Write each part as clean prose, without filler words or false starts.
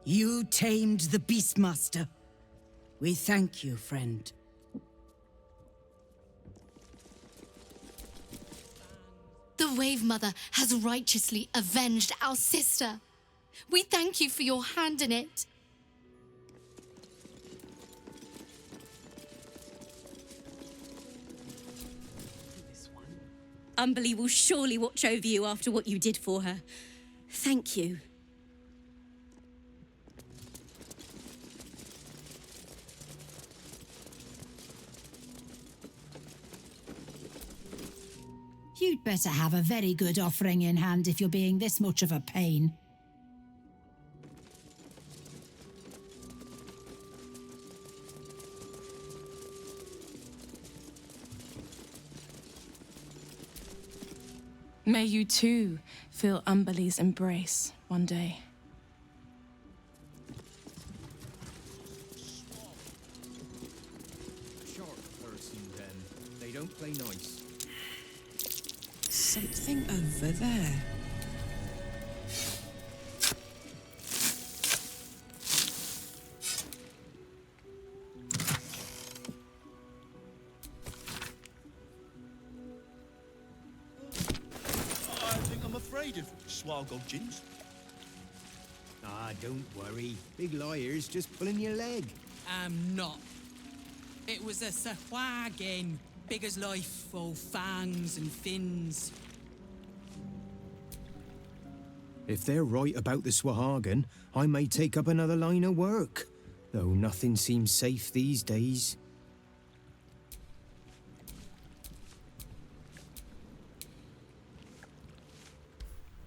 You tamed the Beastmaster. We thank you, friend. The Wave Mother has righteously avenged our sister. We thank you for your hand in it. Umberlee will surely watch over you after what you did for her. Thank you. You'd better have a very good offering in hand if you're being this much of a pain. May you too feel Umberlee's embrace one day. Sharp person, then. They don't play nice. Something over there. I think I'm afraid of Swalgoggins. Ah, don't worry. Big liar's just pulling your leg. I'm not. It was a Sahwagin, big as life, all fangs and fins. If they're right about the Swahagan, I may take up another line of work. Though nothing seems safe these days.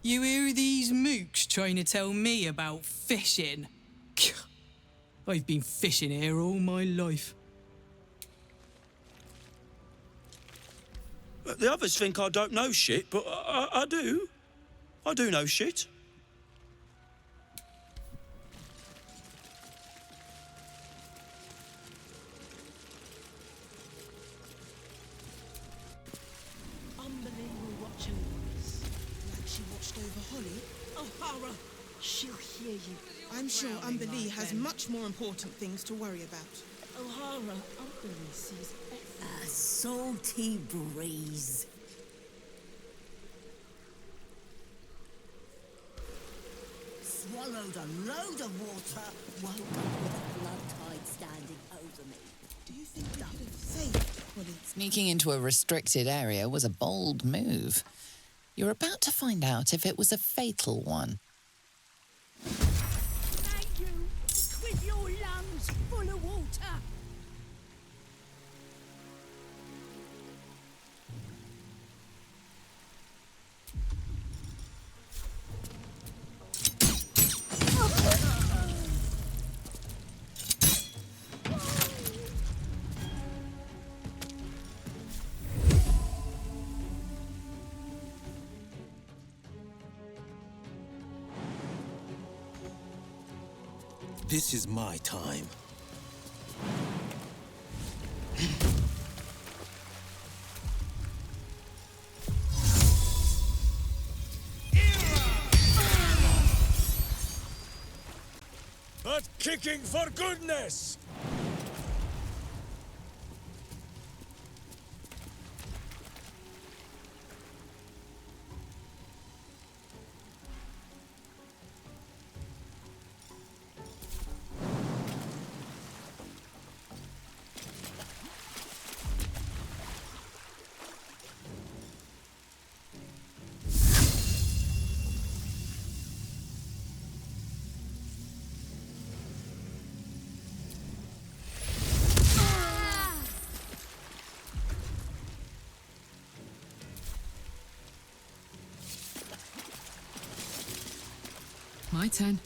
You hear these mooks trying to tell me about fishing? I've been fishing here all my life. The others think I don't know shit, but I do. I do know shit. Umberlee will watch over us, like she watched over Holly. Oh, horror! She'll hear you. I'm sure Umberlee has much more important things to worry about. O'Hara, Umberlee sees everything. A salty breeze. Swallowed a load of water, woke up with a blood tide standing over me. Do you think we could have saved Holly? Sneaking into a restricted area was a bold move. You're about to find out if it was a fatal one. Thank you, with your lungs full of water. This is my time. But kicking for goodness! My turn.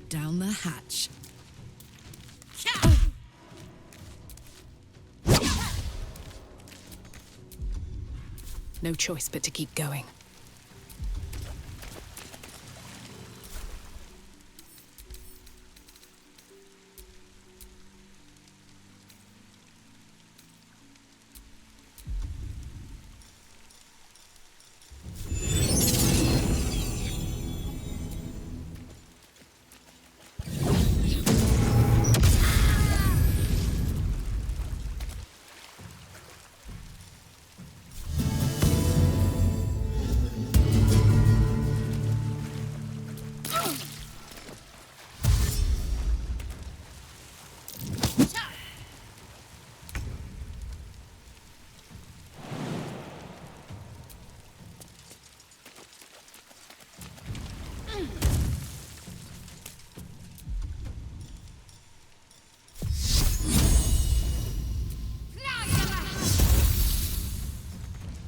Down the hatch. No choice but to keep going.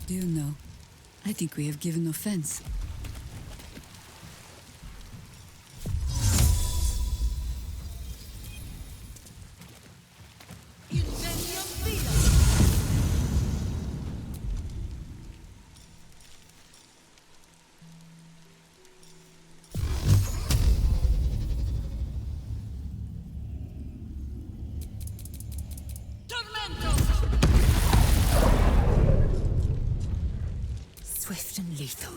Do you know, I think we have given offense. Swift and lethal.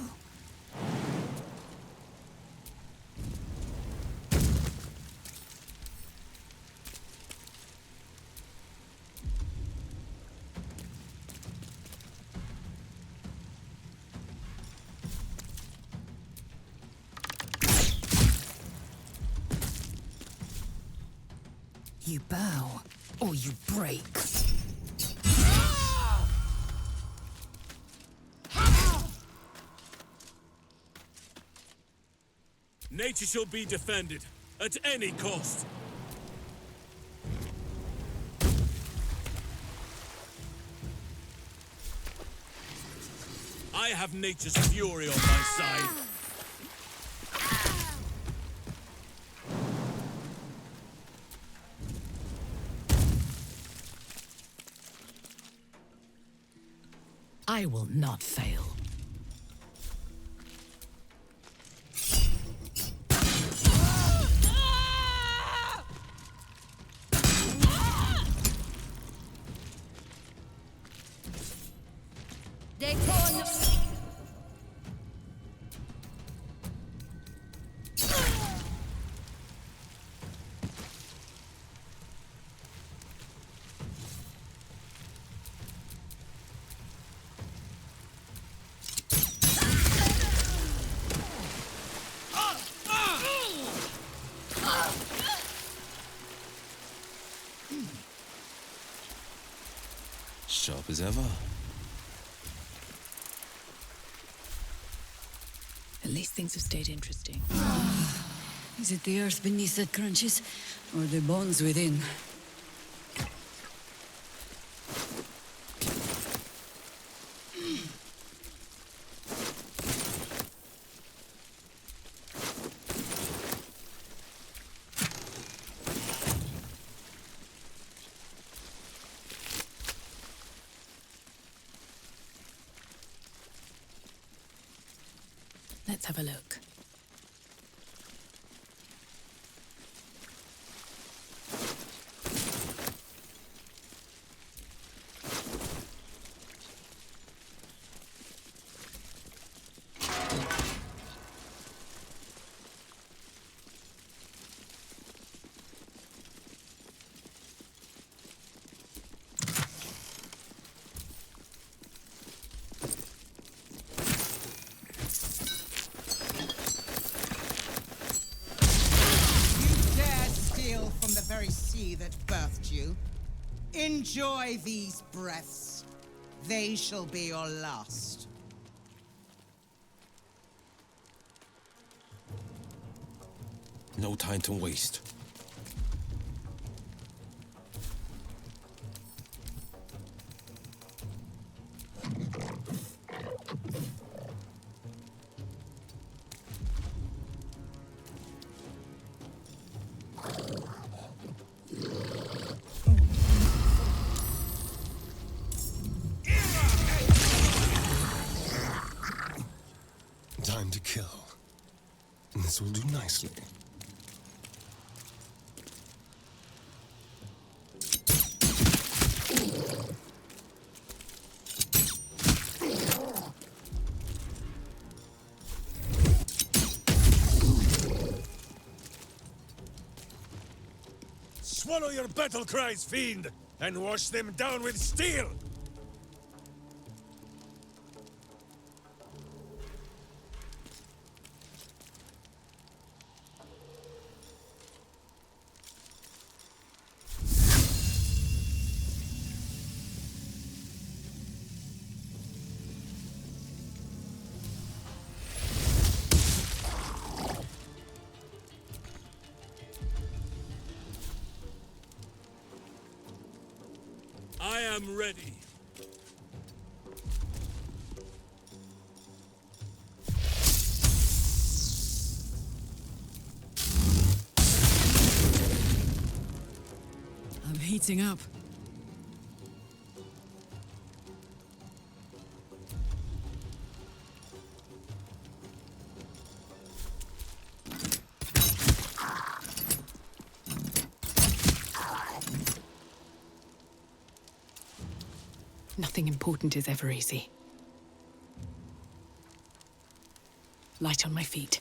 You bow, or you break. Nature shall be defended, at any cost. I have nature's fury on my side. I will not fail. Sharp as ever. At least things have stayed interesting. Is it the earth beneath that crunches, or the bones within? Let's have a look. From the very sea that birthed you. Enjoy these breaths. They shall be your last. No time to waste. Time to kill. This will do nicely. Swallow your battle cries, fiend, and wash them down with steel! I am ready. heating up. Nothing important is ever easy. Light on my feet.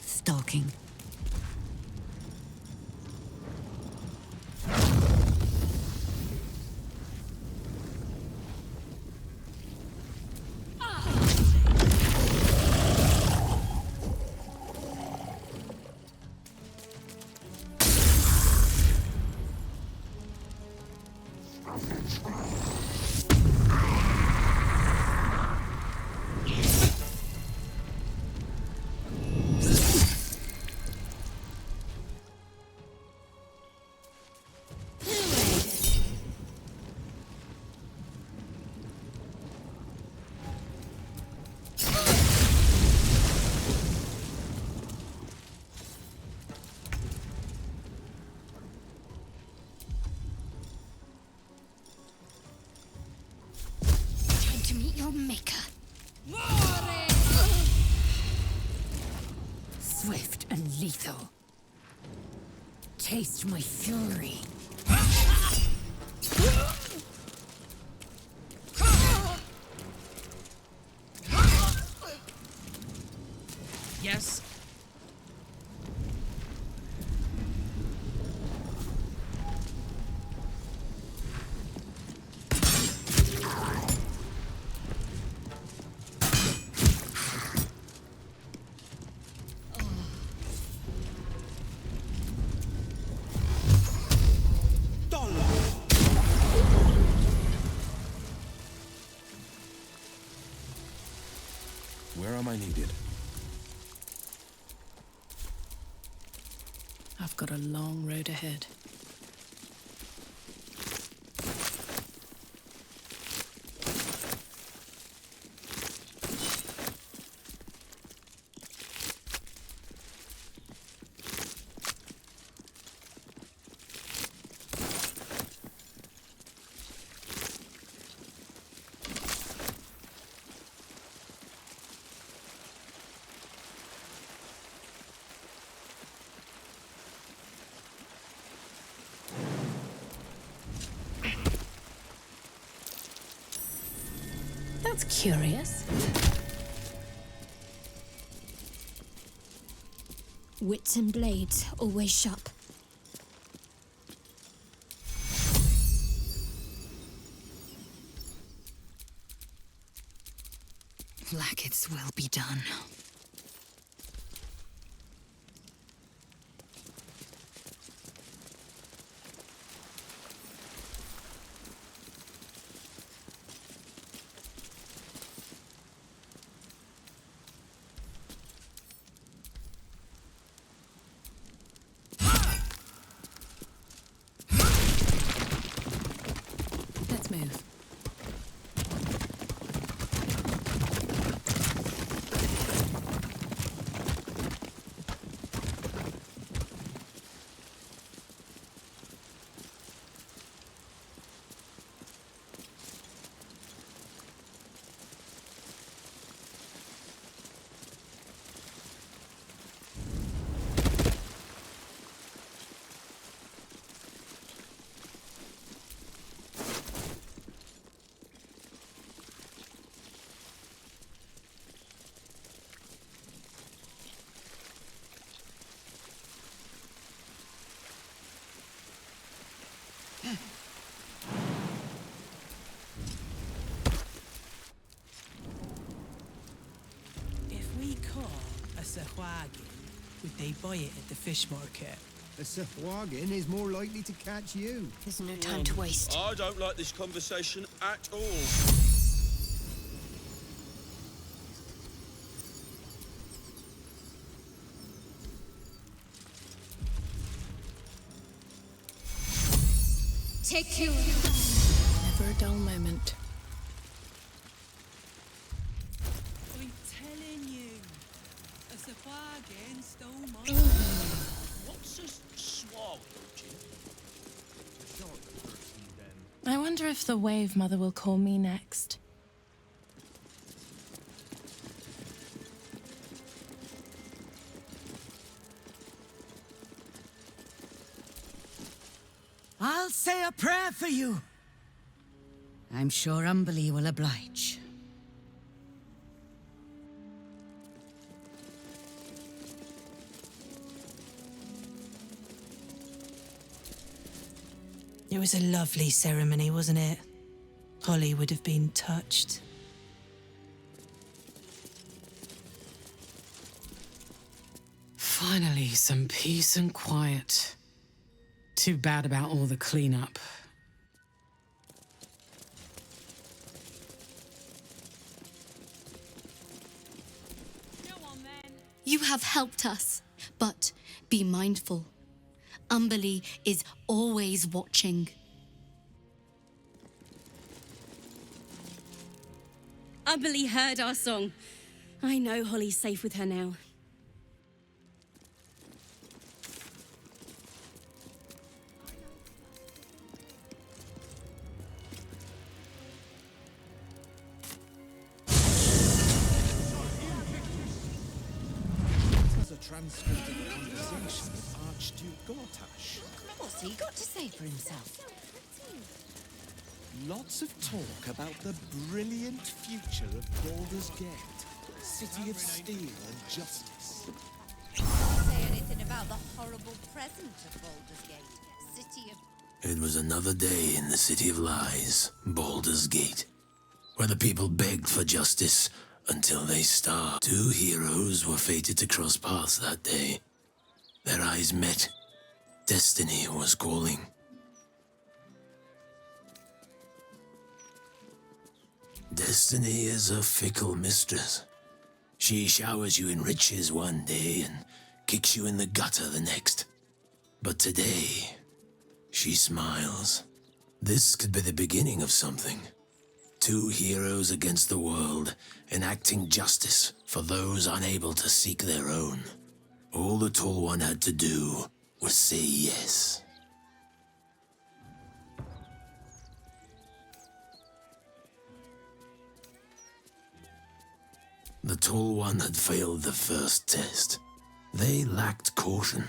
Stalking. Time to meet your maker. Swift and lethal. Taste my fury. Yes? Where am I needed? I've got a long road ahead. That's curious. Wits and blades, always sharp. Like its will be done. Let's move. sahwagin, would they buy it at the fish market? A Sahuagin is more likely to catch you. There's no time to waste. I don't like this conversation at all. Take you. Never a dull moment. I'm telling you, a sahwagin stole my... What's a swallow, Jim? I wonder if the Wave Mother will call me next. I'll say a prayer for you. I'm sure Umberlee will oblige. It was a lovely ceremony, wasn't it? Holly would have been touched. Finally, some peace and quiet. Too bad about all the cleanup. You have helped us, but be mindful. Umberlee is always watching. Umberlee heard our song. I know Holly's safe with her now. Transcript of a conversation with Archduke Gortash. What's he got to say for himself? Lots of talk about the brilliant future of Baldur's Gate, city of steel and justice. Say anything about the horrible present of Baldur's Gate, city of... It was another day in the City of Lies, Baldur's Gate, where the people begged for justice until they starved. Two heroes were fated to cross paths that day. Their eyes met. Destiny was calling. Destiny is a fickle mistress. She showers you in riches one day and kicks you in the gutter the next. But today, she smiles. This could be the beginning of something. Two heroes against the world, enacting justice for those unable to seek their own. All the Tall One had to do was say yes. The Tall One had failed the first test. They lacked caution.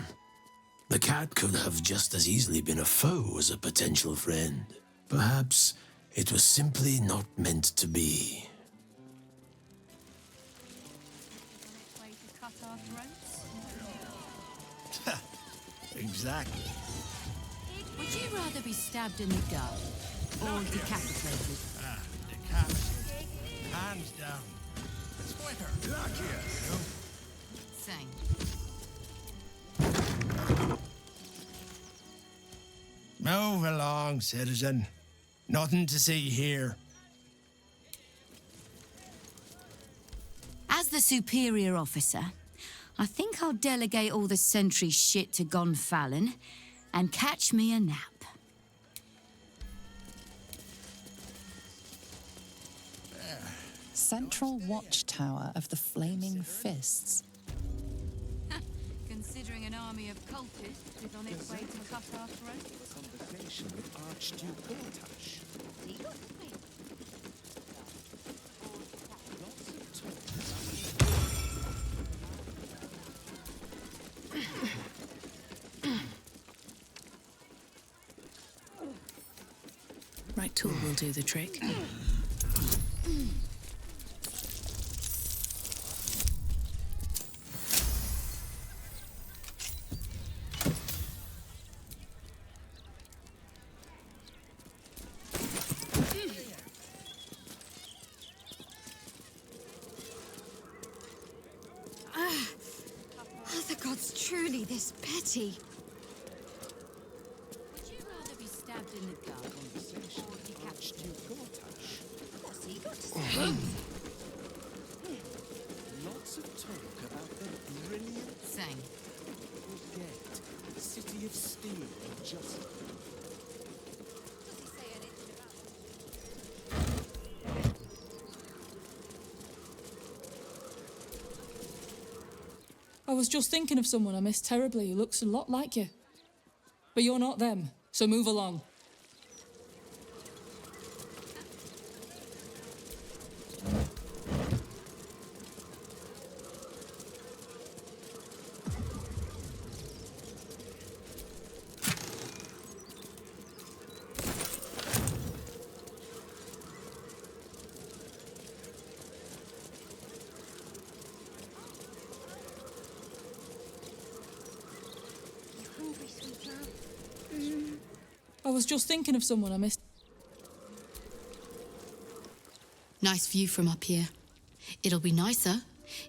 The cat could have just as easily been a foe as a potential friend. Perhaps it was simply not meant to be. Exactly. Would you rather be stabbed in the gut or decapitated? Decapitated. Hands down. Splinter, look here. Same. Move along, citizen. Nothing to see here. As the superior officer, I think I'll delegate all the sentry shit to Gonfalon and catch me a nap. Central watchtower of the Flaming Fists. Considering an army of cultists is on its way to cut our throats. Conversation with Archduke Gortash. Right tool will do the trick. it's truly this petty. Would you rather be stabbed in the gut or decapitated? What's he got to say? Lots of talk about the brilliant Same. Gate, city of steel and justice. Does he say anything about I was just thinking of someone I miss terribly who looks a lot like you. But you're not them, so move along. I was just thinking of someone I missed. Nice view from up here. It'll be nicer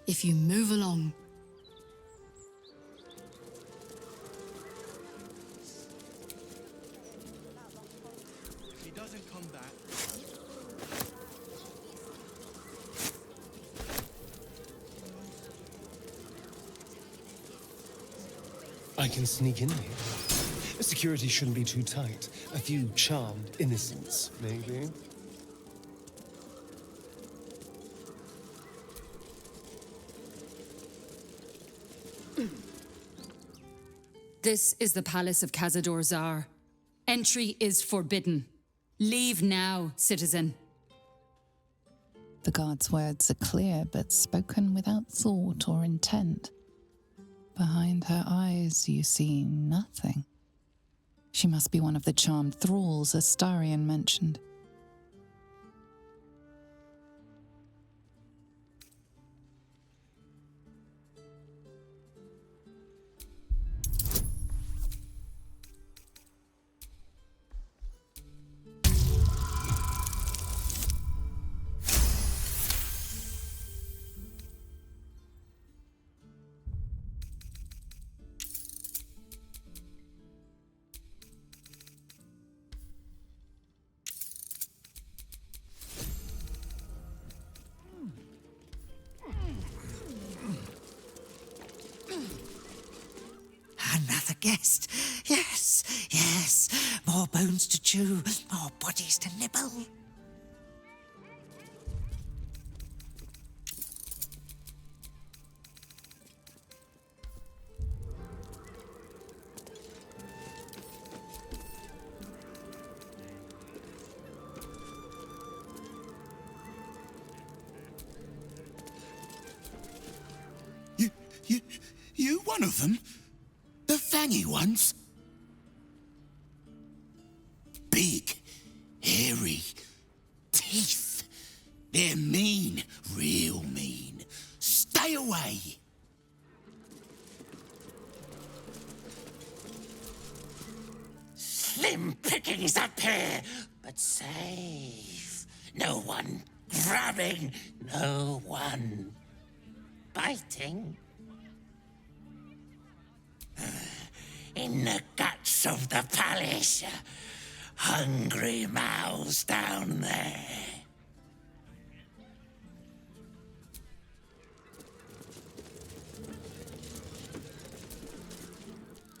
if you move along. If he doesn't come back. I can sneak in here. Security shouldn't be too tight. A few charmed innocents, maybe. This is the palace of Cazador Zar. Entry is forbidden. Leave now, citizen. The guard's words are clear, but spoken without thought or intent. Behind her eyes, you see nothing. She must be one of the charmed thralls Astarion mentioned. Another guest. Yes, yes. More bones to chew, more bodies to nibble. You one of them? The fangy ones? Big, hairy, teeth. They're mean, real mean. Stay away. Slim pickings up here, but safe. No one grabbing, no one biting. In the guts of the palace, hungry mouths down there.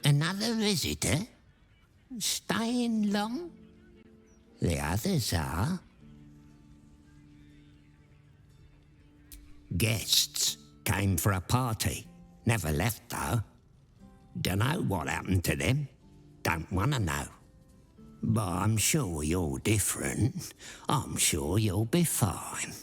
Another visitor? Staying long? The others are. Guests came for a party. Never left, though. Dunno what happened to them. Don't want to know. But I'm sure you're different. I'm sure you'll be fine.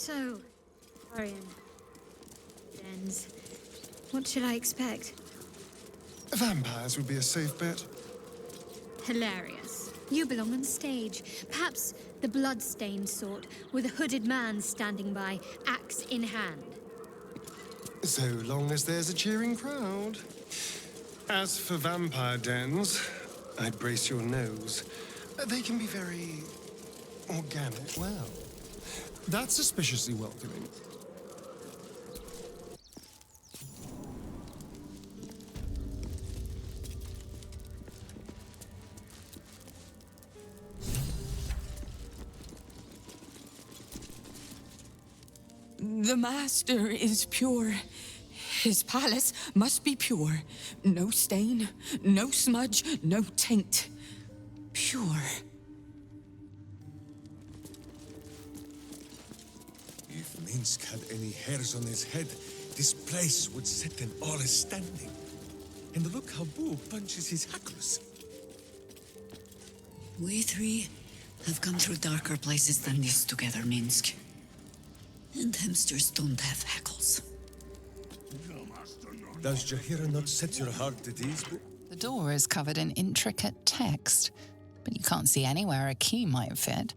So, Arian, Dens, what should I expect? Vampires would be a safe bet. Hilarious. You belong on stage. Perhaps the blood-stained sort, with a hooded man standing by, axe in hand. So long as there's a cheering crowd. As for vampire dens, I'd brace your nose. They can be very organic. Well, that's suspiciously welcoming. The master is pure. His palace must be pure. No stain, no smudge, no taint. Pure. If Minsk had any hairs on his head, this place would sit in all his standing. And look how Boo punches his hackles. We three have come through darker places than this together, Minsk. And hamsters don't have hackles. Does Jahira not set your heart at ease, Boo? The door is covered in intricate text, but you can't see anywhere a key might fit.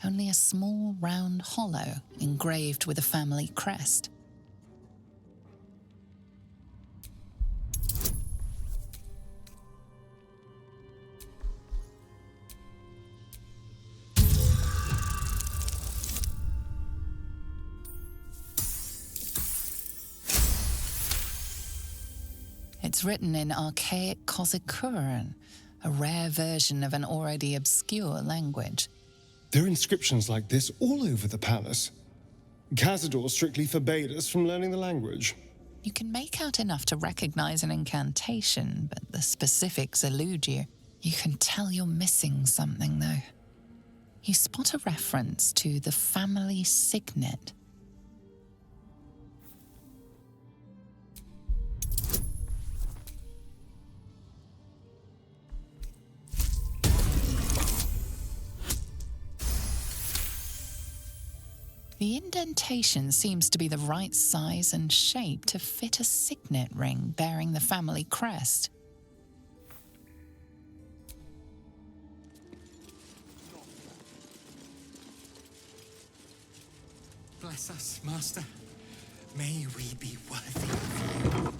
Only a small round hollow engraved with a family crest. It's written in archaic Kozikuran, a rare version of an already obscure language. There are inscriptions like this all over the palace. Cazador strictly forbade us from learning the language. You can make out enough to recognize an incantation, but the specifics elude you. You can tell you're missing something, though. You spot a reference to the family signet. The indentation seems to be the right size and shape to fit a signet ring bearing the family crest. Bless us, Master. May we be worthy of you.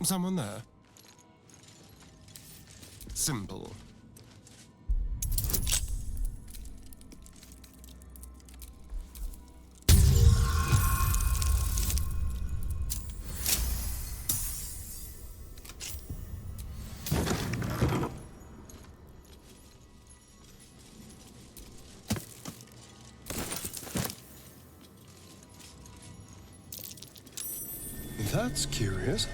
Someone there? Simple. That's curious.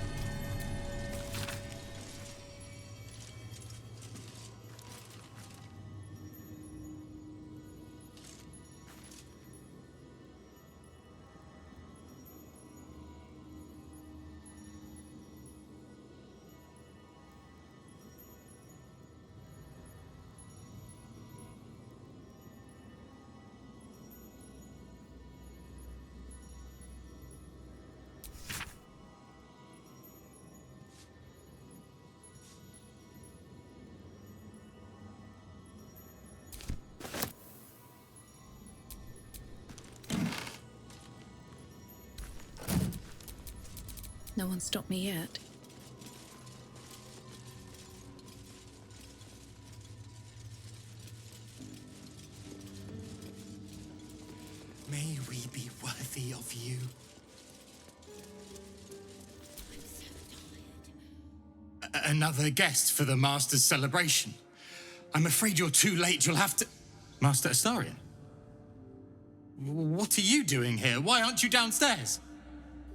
No one stopped me yet. May we be worthy of you. Another guest for the Master's celebration. I'm afraid you're too late. You'll have to... Master Astarion? What are you doing here? Why aren't you downstairs?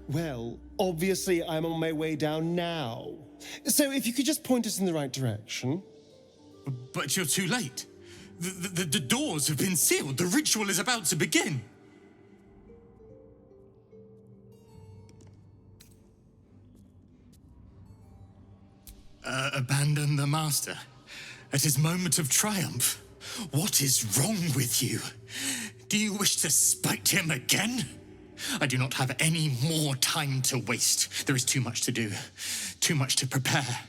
Well, obviously I'm on my way down now. So if you could just point us in the right direction. But you're too late. The doors have been sealed. The ritual is about to begin. Abandon the Master at his moment of triumph. What is wrong with you? Do you wish to spite him again? I do not have any more time to waste. There is too much to do, too much to prepare.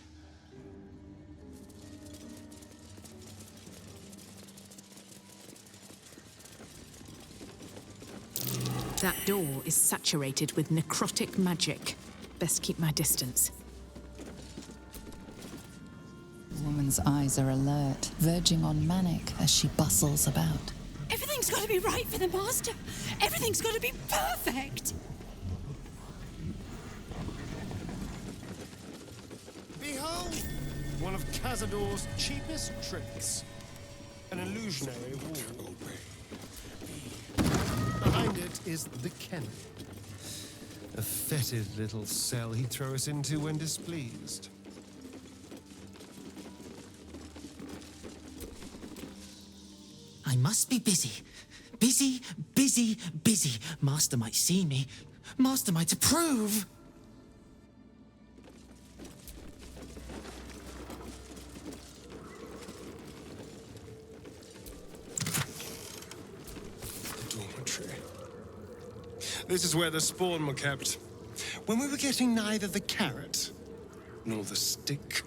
That door is saturated with necrotic magic. Best keep my distance. The woman's eyes are alert, verging on manic as she bustles about. Everything's got to be right for the Master. Everything's got to be perfect. Behold, one of Cazador's cheapest tricks. An illusionary wall. Behind it is the kennel. A fetid little cell he'd throw us into when displeased. I must be busy. Busy, busy, busy. Master might see me. Master might approve. Dormitory. This is where the spawn were kept. When we were getting neither the carrot nor the stick.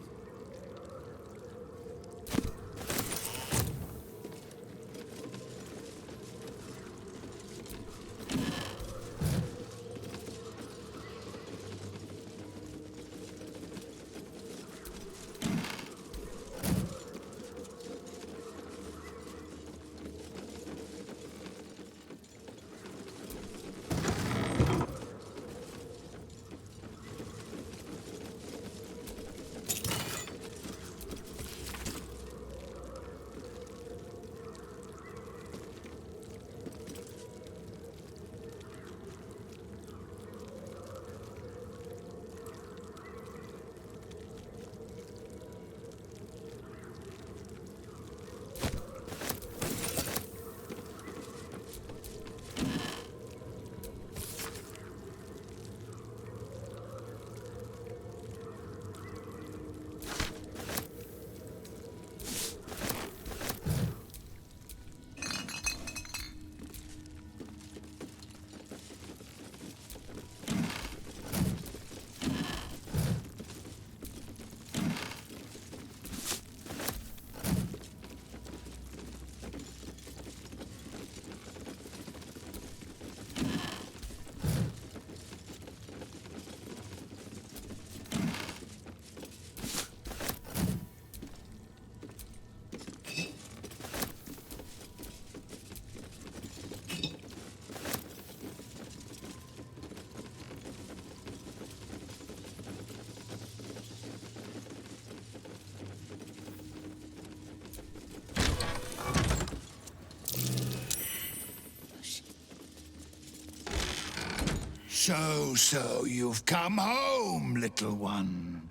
So you've come home, little one,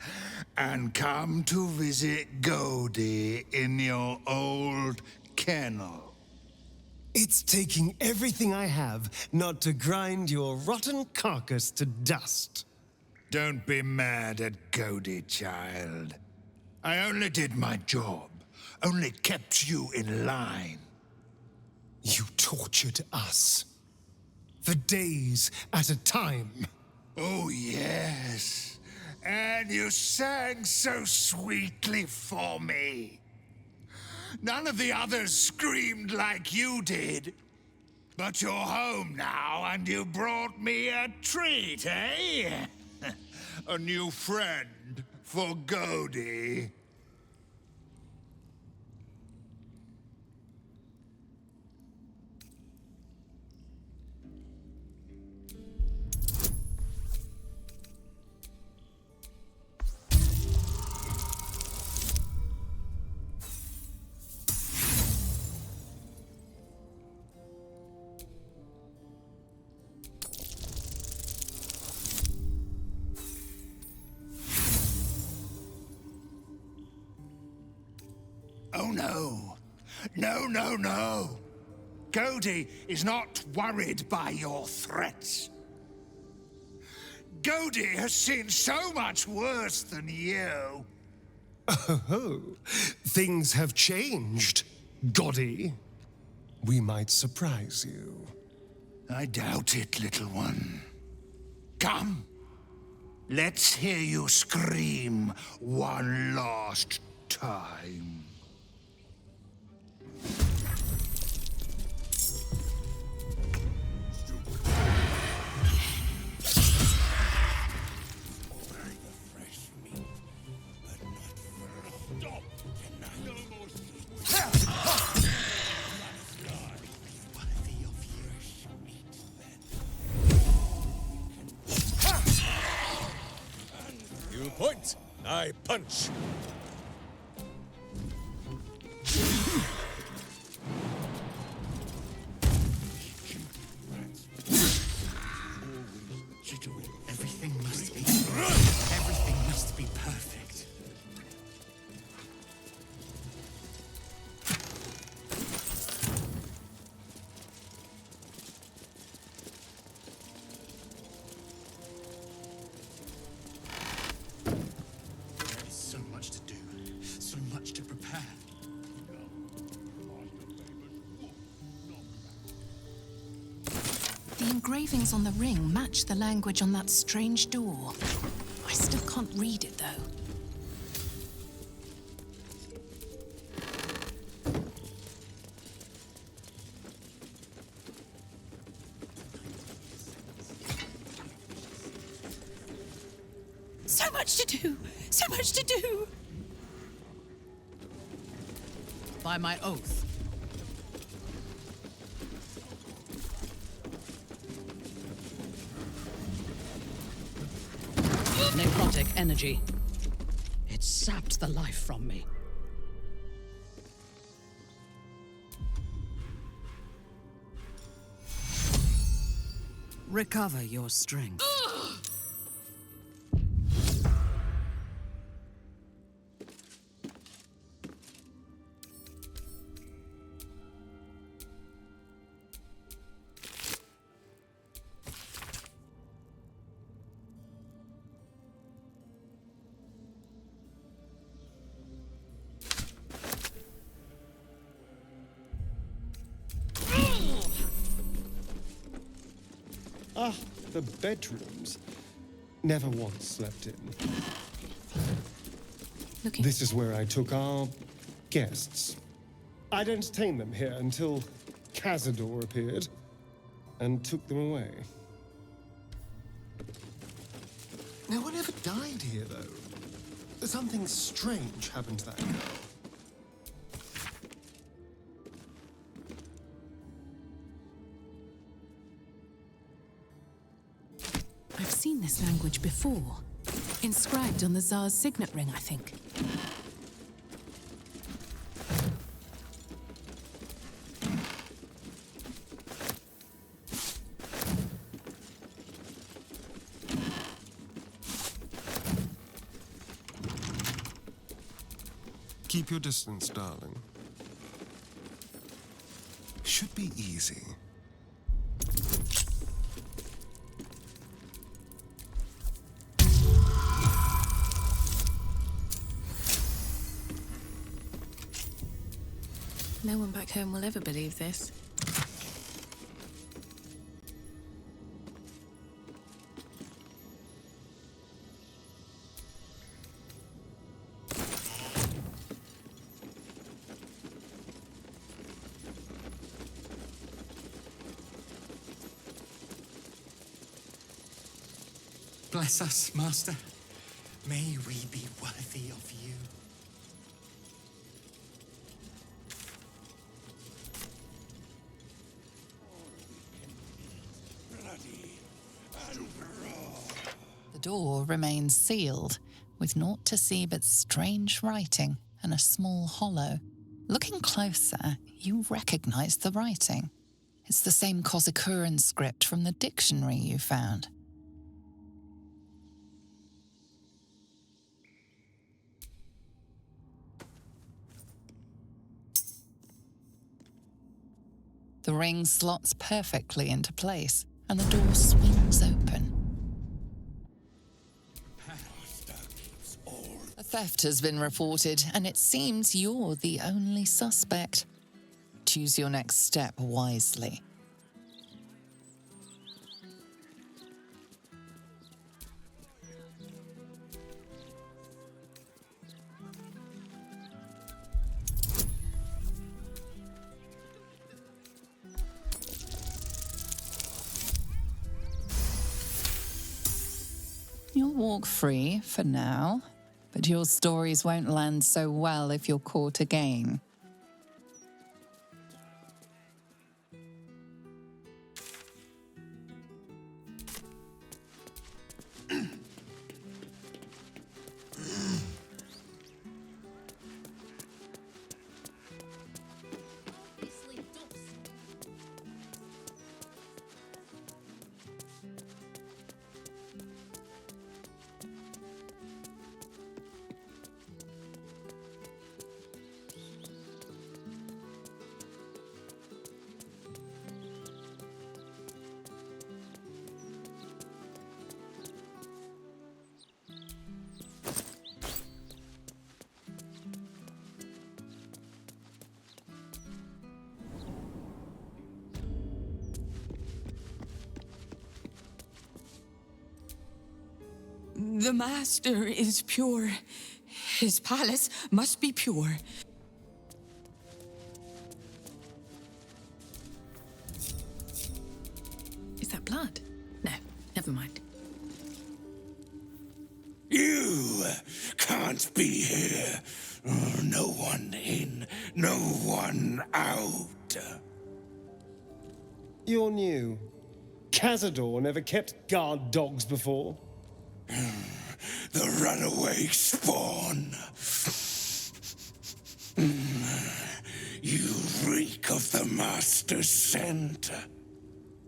and come to visit Godie in your old kennel. It's taking everything I have not to grind your rotten carcass to dust. Don't be mad at Godie, child. I only did my job, only kept you in line. You tortured us. For days at a time. Oh, yes. And you sang so sweetly for me. None of the others screamed like you did. But you're home now, and you brought me a treat, eh? A new friend for Godi. Oh no. No. Godi is not worried by your threats. Godi has seen so much worse than you. Oh, things have changed, Godi. We might surprise you. I doubt it, little one. Come. Let's hear you scream one last time. You point, I punch. Everything must be perfect. There is so much to do, so much to prepare. The engravings on the ring match the language on that strange door. I still can't read it, though. So much to do! So much to do! By my oath. Necrotic energy. It sapped the life from me. Recover your strength. Ah, the bedrooms. Never once slept in. This is where I took our guests. I'd entertained them here until Cazador appeared and took them away. No one ever died here, though. Something strange happened to that girl. I've seen this language before. Inscribed on the Tsar's signet ring, I think. Keep your distance, darling. Should be easy. No one back home will ever believe this. Bless us, Master. May we be worthy of you. The door remains sealed, with naught to see but strange writing and a small hollow. Looking closer, you recognize the writing. It's the same Kozakuran script from the dictionary you found. The ring slots perfectly into place, and the door swings open. A theft has been reported, and it seems you're the only suspect. Choose your next step wisely. You'll walk free for now, but your stories won't land so well if you're caught again. The Master is pure. His palace must be pure. Is that blood? No, never mind. You can't be here. No one in, no one out. You're new. Cazador never kept guard dogs before. The runaway spawn. You reek of the Master's scent.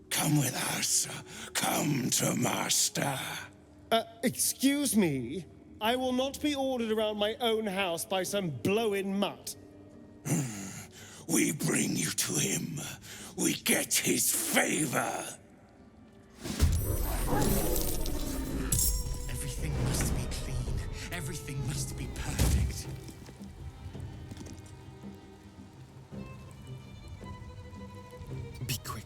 Come with us. Come to Master. Excuse me? I will not be ordered around my own house by some blow-in mutt. We bring you to him. We get his favor. Everything must be clean. Everything must be perfect. Be quick.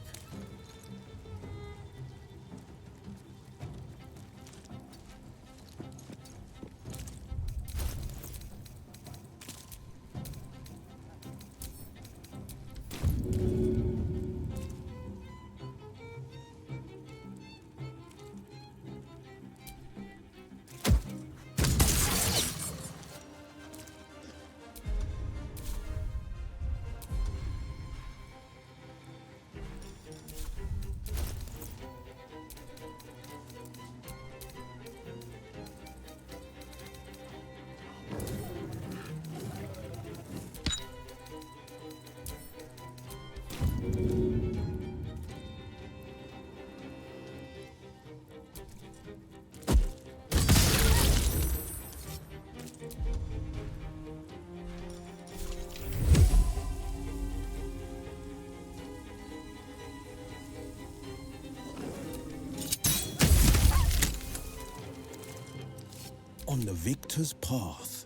On the victor's path.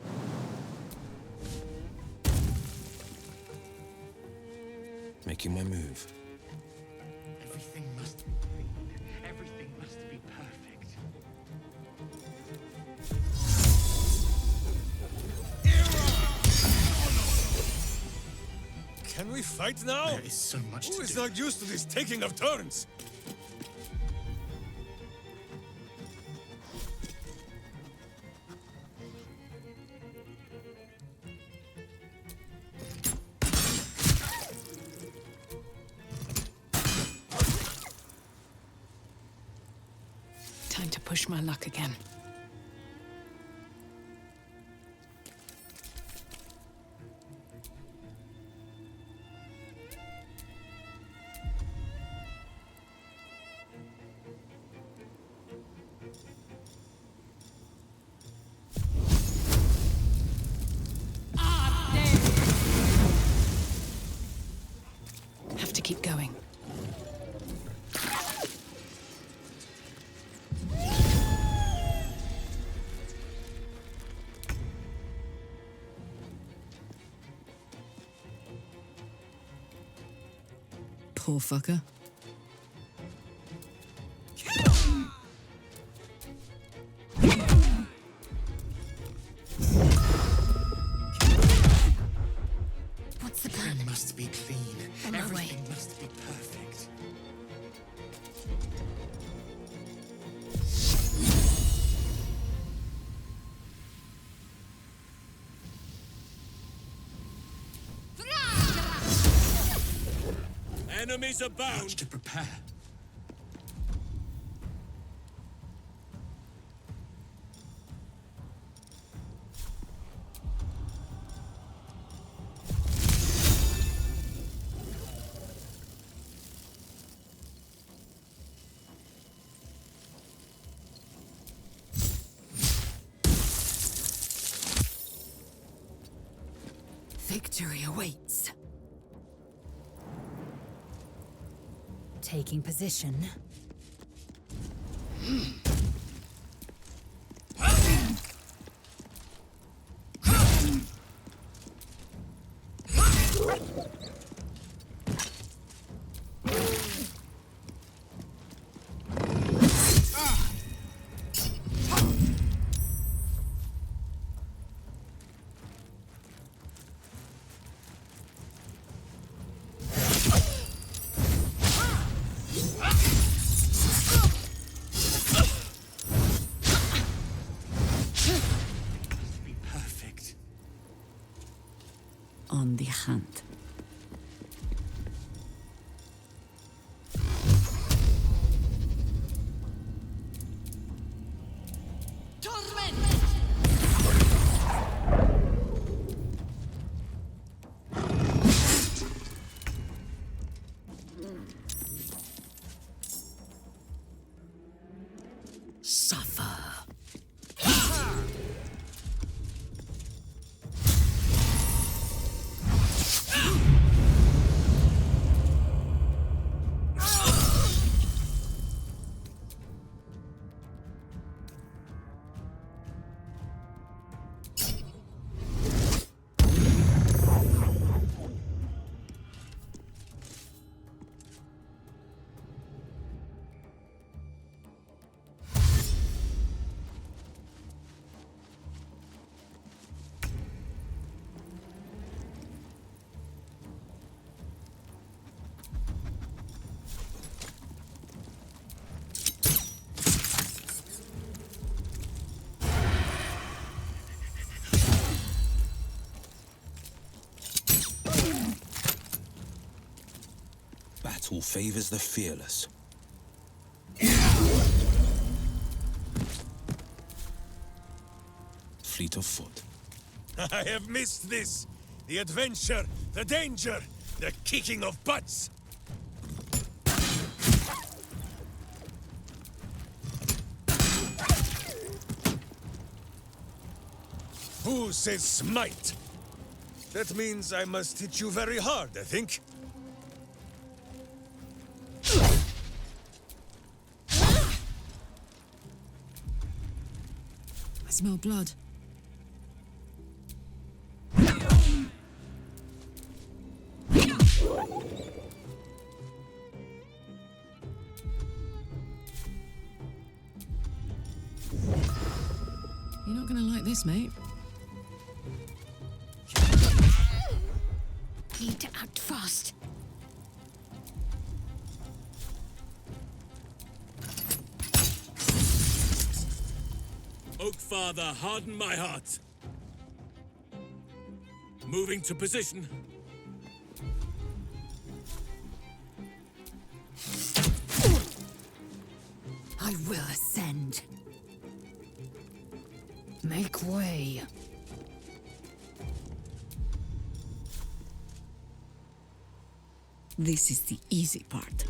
Making my move. Everything must be clean. Everything must be perfect. Can we fight now? There is so much Who to is do. not used to this taking of turns? Time to push my luck again. Have to keep going. Poor fucker. What's the plan? It must be clean. On my way. Everything must be perfect. Enemies abound. Much to prepare. Victory awaits. Taking position. On the hunt. Suffer. Battle favors the fearless. Fleet of foot. I have missed this. The adventure, the danger, the kicking of butts. Who says smite? That means I must hit you very hard, I think. I smell blood. You're not gonna like this, mate. Need to act fast. Oak Father, harden my heart. Moving to position. I will ascend. Make way. This is the easy part.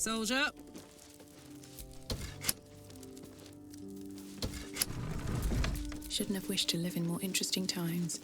Soldier. Shouldn't have wished to live in more interesting times.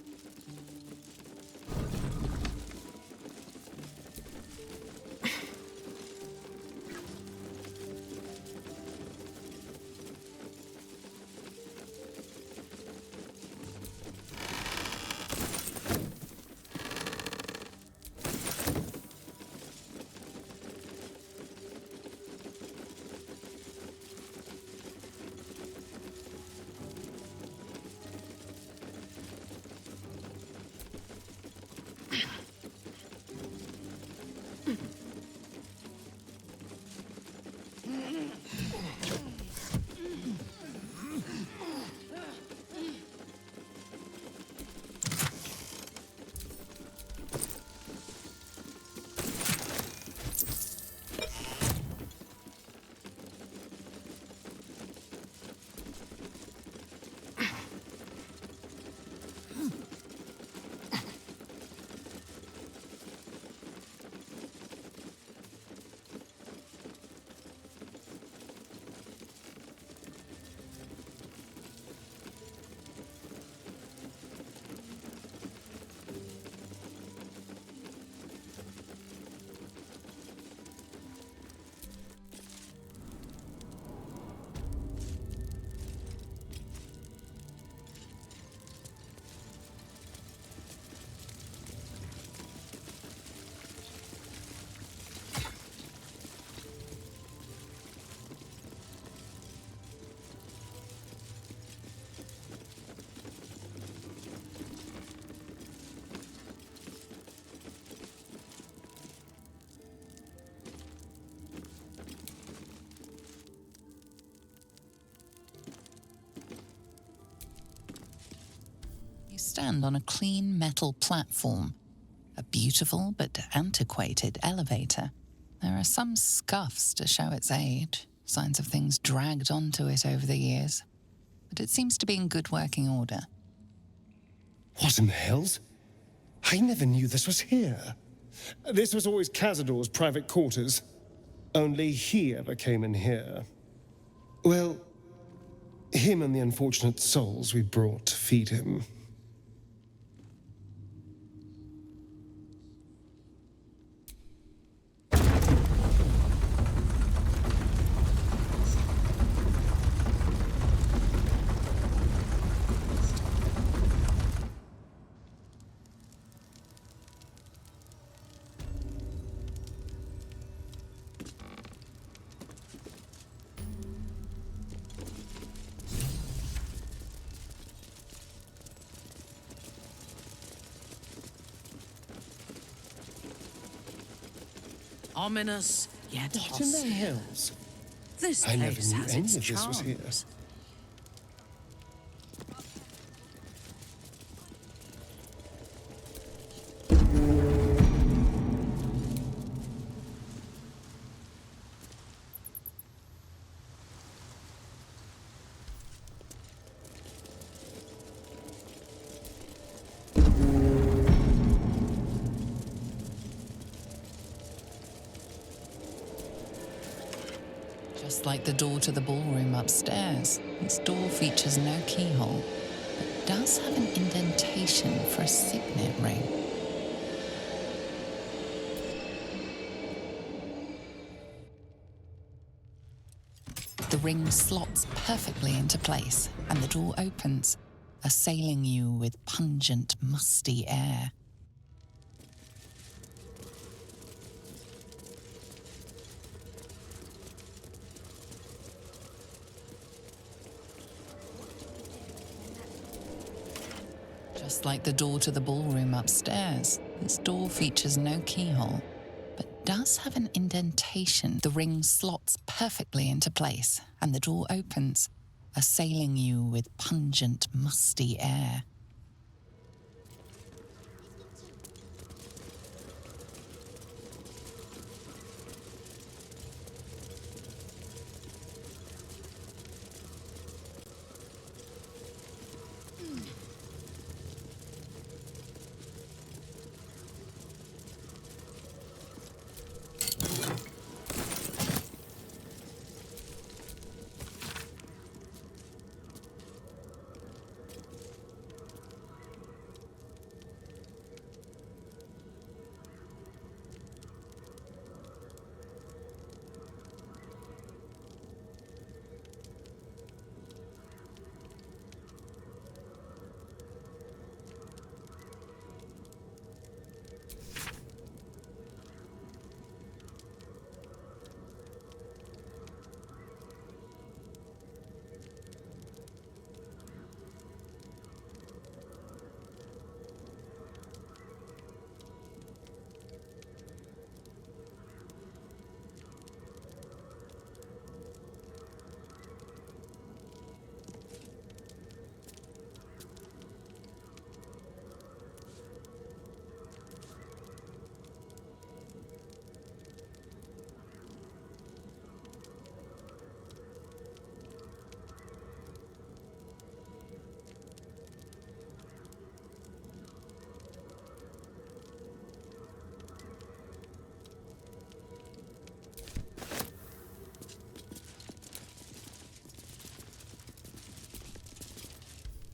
You stand on a clean metal platform, a beautiful but antiquated elevator. There are some scuffs to show its age, signs of things dragged onto it over the years, but it seems to be in good working order. What in the hells? I never knew this was here. This was always Cazador's private quarters. Only he ever came in here. Well, him and the unfortunate souls we brought to feed him. Ominous yet What in the hostile. hells? This I never place knew has any its of this was here. charms. Just like the door to the ballroom upstairs, this door features no keyhole, but does have an indentation for a signet ring. The ring slots perfectly into place, and the door opens, assailing you with pungent, musty air. Just like the door to the ballroom upstairs, this door features no keyhole, but does have an indentation. The ring slots perfectly into place, and the door opens, assailing you with pungent, musty air.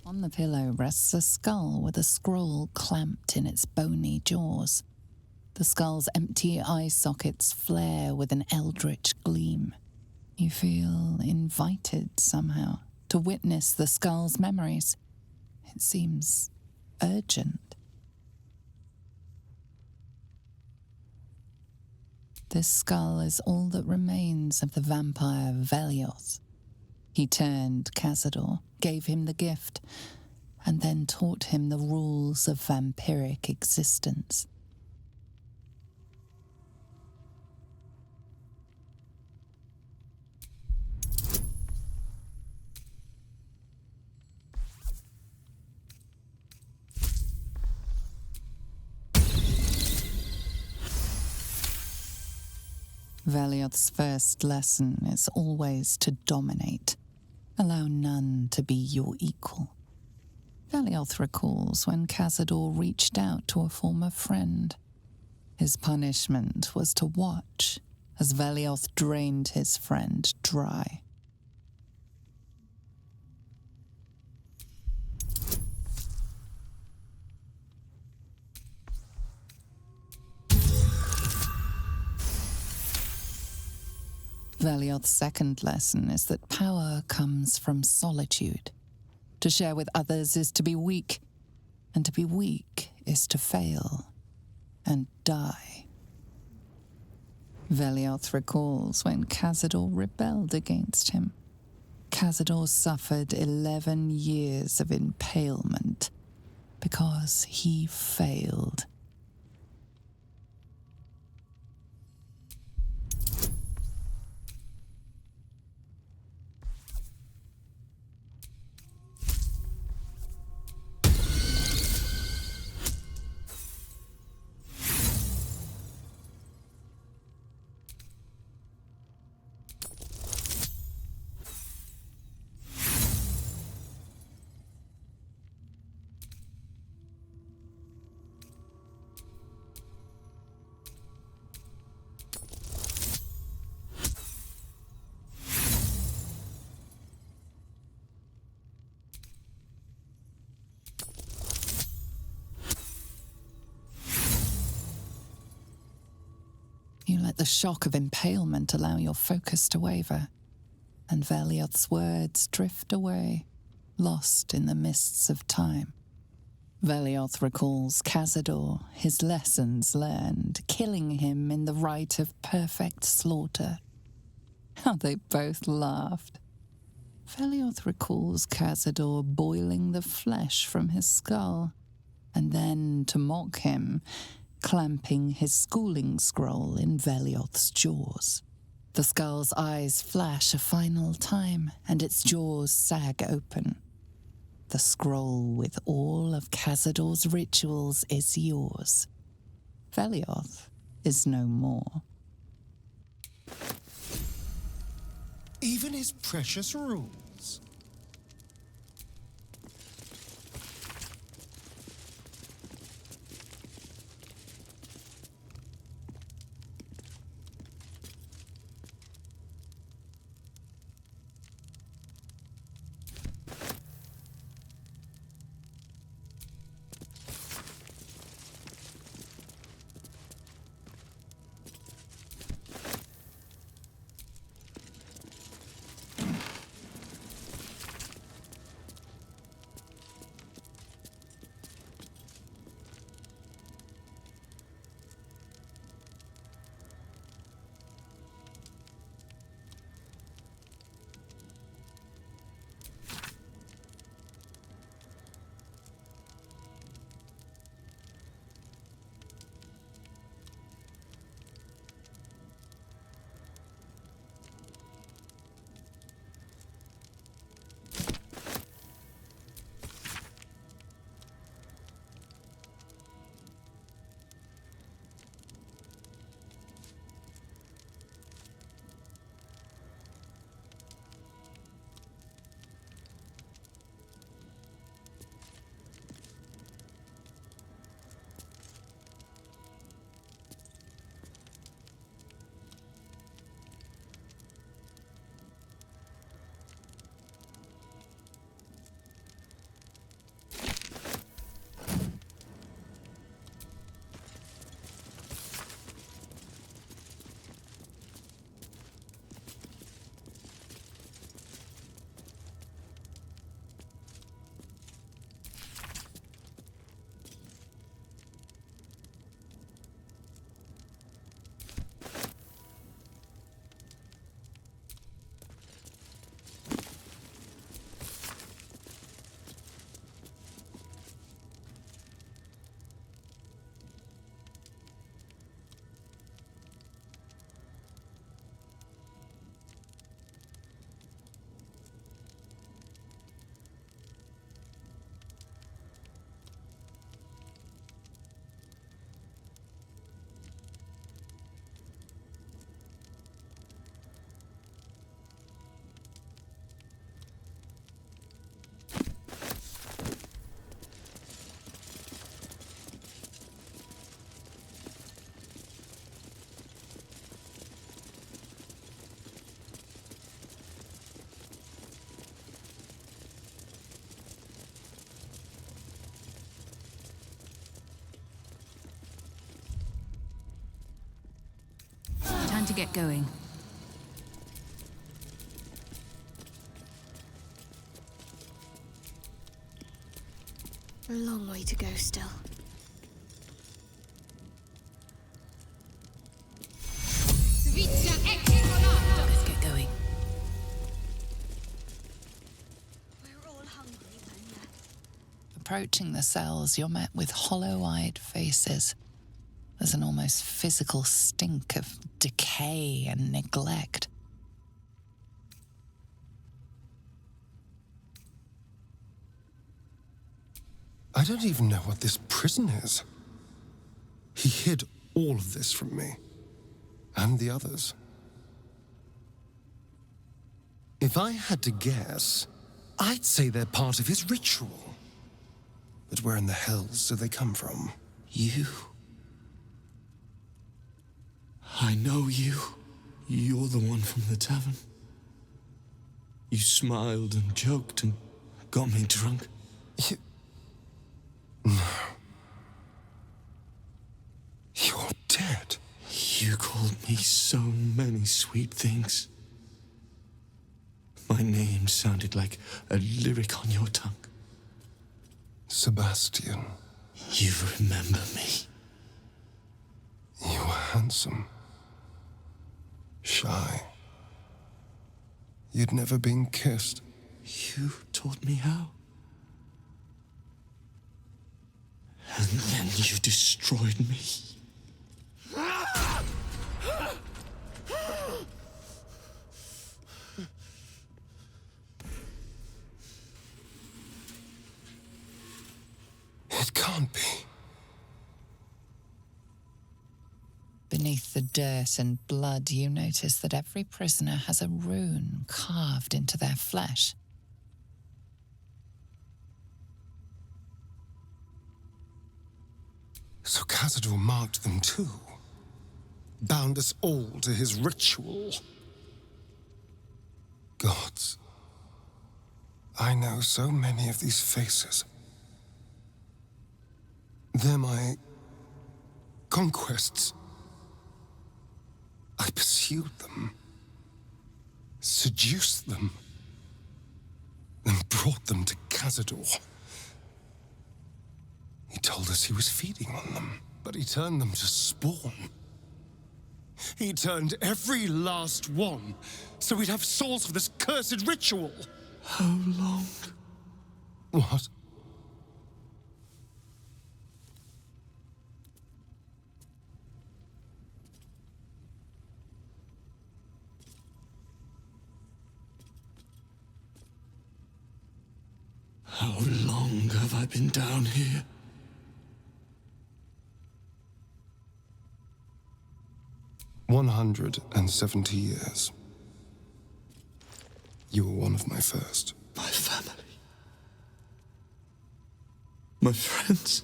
On the pillow rests a skull with a scroll clamped in its bony jaws. The skull's empty eye sockets flare with an eldritch gleam. You feel invited somehow to witness the skull's memories. It seems urgent. This skull is all that remains of the vampire Velioth. He turned Cazador, gave him the gift, and then taught him the rules of vampiric existence. Velioth's first lesson is always to dominate. Allow none to be your equal. Velioth recalls when Cazador reached out to a former friend. His punishment was to watch as Velioth drained his friend dry. Velioth's second lesson is that power comes from solitude. To share with others is to be weak, and to be weak is to fail and die. Velioth recalls when Cazador rebelled against him. Cazador suffered 11 years of impalement because he failed. You let the shock of impalement allow your focus to waver, and Velioth's words drift away, lost in the mists of time. Velioth recalls Cazador, his lessons learned, killing him in the rite of perfect slaughter. How they both laughed. Velioth recalls Cazador boiling the flesh from his skull, and then, to mock him, clamping his schooling scroll in Velioth's jaws. The skull's eyes flash a final time, and its jaws sag open. The scroll with all of Cazador's rituals is yours. Velioth is no more. Even his precious rules. get going. A long way to go still. Let's get going. Approaching the cells, you're met with hollow-eyed faces. There's an almost physical stink of decay and neglect. I don't even know what this prison is. He hid all of this from me. And the others. If I had to guess, I'd say they're part of his ritual. But where in the hells do they come from? You. I know you. You're the one from the tavern. You smiled and joked and got me drunk. No. You're dead. You called me so many sweet things. My name sounded like a lyric on your tongue. Sebastian. You remember me. You were handsome. Shy. You'd never been kissed. You taught me how. And then you destroyed me. It can't be. Beneath the dirt and blood, you notice that every prisoner has a rune carved into their flesh. So Cazador marked them too. Bound us all to his ritual. Gods. I know so many of these faces. They're my conquests. I pursued them, seduced them, and brought them to Cazador. He told us he was feeding on them, but he turned them to spawn. He turned every last one, so we'd have souls for this cursed ritual. How long? What? How long have I been down here? 170 years. You were one of my first. My family. My friends.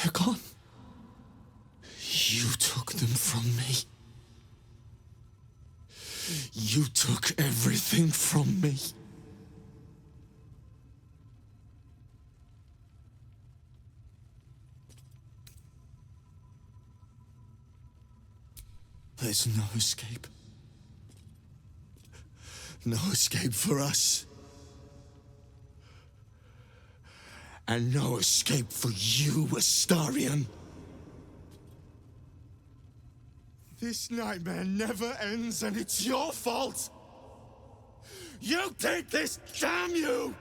They're gone. You took them from me. You took everything from me. There's no escape. No escape for us. And no escape for you, Astarion. This nightmare never ends, and it's your fault! You did this, damn you!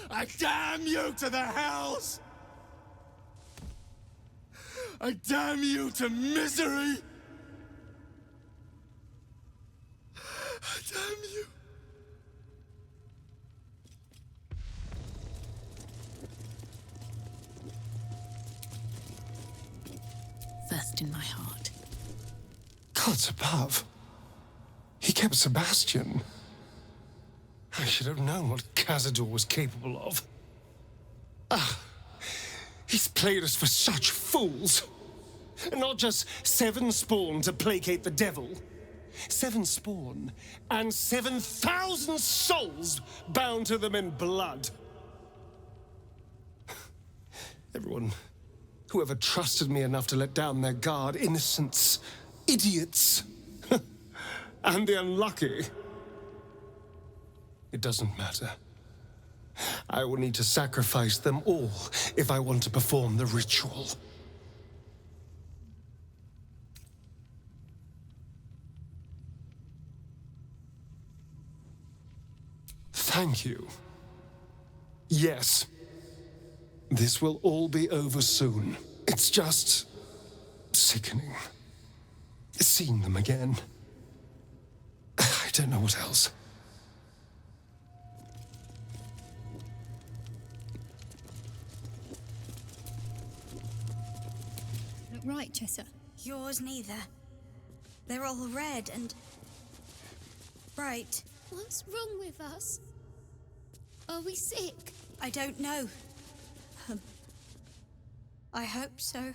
I damn you to the hells! I damn you to misery! I damn you! First in my heart. Gods above. He kept Sebastian. I should have known what Cazador was capable of. Ah, he's played us for such fools. Not just 7 spawn to placate the devil. 7 spawn and 7,000 souls bound to them in blood. Everyone Whoever trusted me enough to let down their guard, innocents, idiots, and the unlucky. It doesn't matter. I will need to sacrifice them all if I want to perform the ritual. Thank you. Yes. This will all be over soon. It's just sickening. Seeing them again. I don't know what else. Look right, Chessa. Yours neither. They're all red and bright. What's wrong with us? Are we sick? I don't know. I hope so.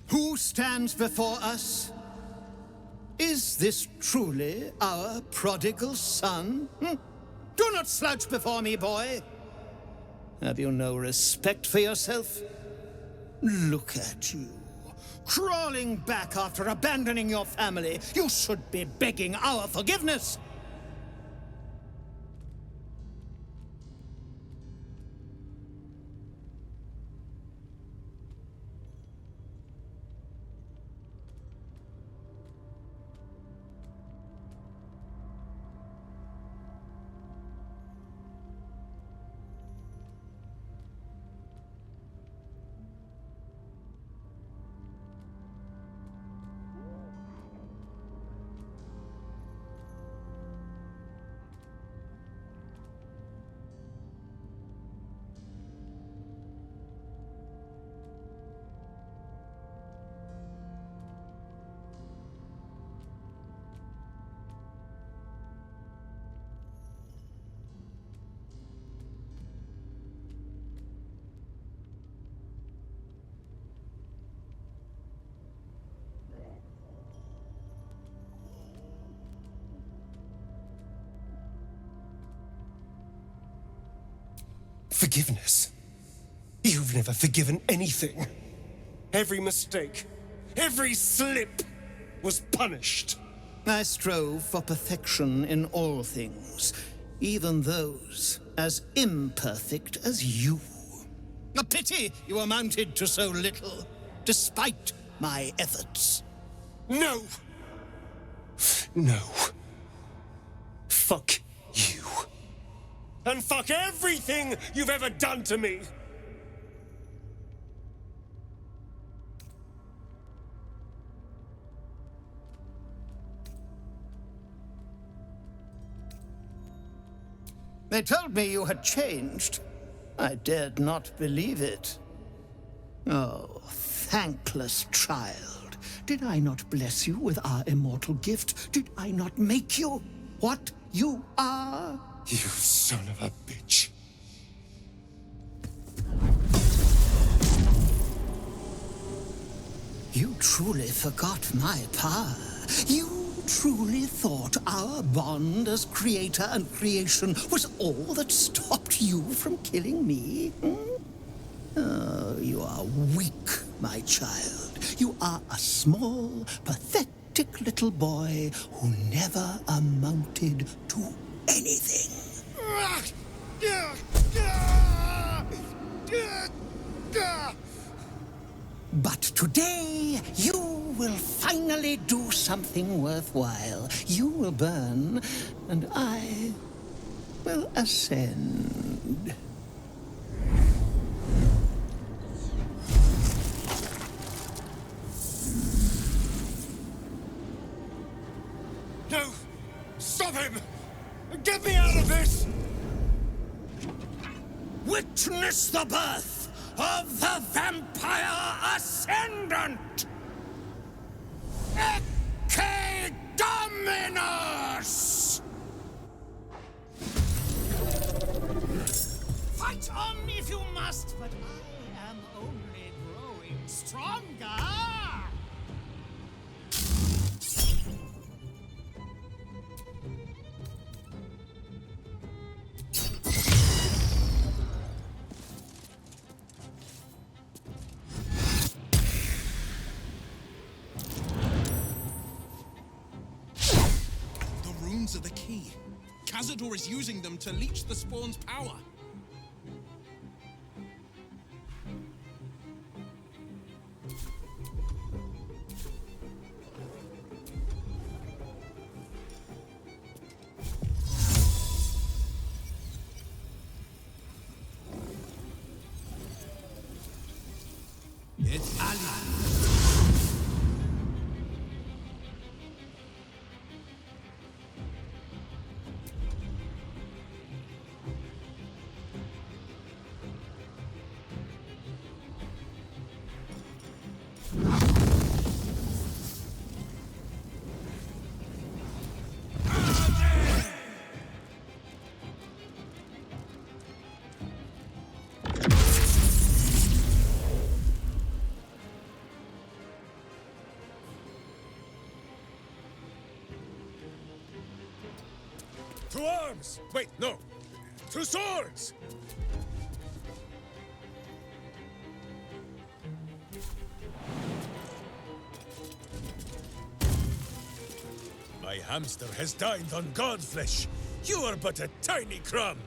Who stands before us? Is this truly our prodigal son? Do not slouch before me, boy. Have you no respect for yourself? Look at you, crawling back after abandoning your family. You should be begging our forgiveness. Forgiveness? You've never forgiven anything. Every mistake, every slip was punished. I strove for perfection in all things, even those as imperfect as you. A pity you amounted to so little, despite my efforts. No! No. Fuck you. And fuck everything you've ever done to me! They told me you had changed. I dared not believe it. Oh, thankless child. Did I not bless you with our immortal gift? Did I not make you what you are? You son of a bitch. You truly forgot my power. You truly thought our bond as creator and creation was all that stopped you from killing me? Oh, you are weak, my child. You are a small, pathetic little boy who never amounted to anything. But today, you will finally do something worthwhile. You will burn, and I will ascend. No! Stop him! Get me out of this! witness the birth of the Vampire Ascendant! Ecce Dominus! Fight on if you must, but I am only growing stronger! The runes are the key. Cazador is using them to leech the spawn's power. It's Ali. To arms! Wait, no. To swords! My hamster has dined on god flesh. You are but a tiny crumb.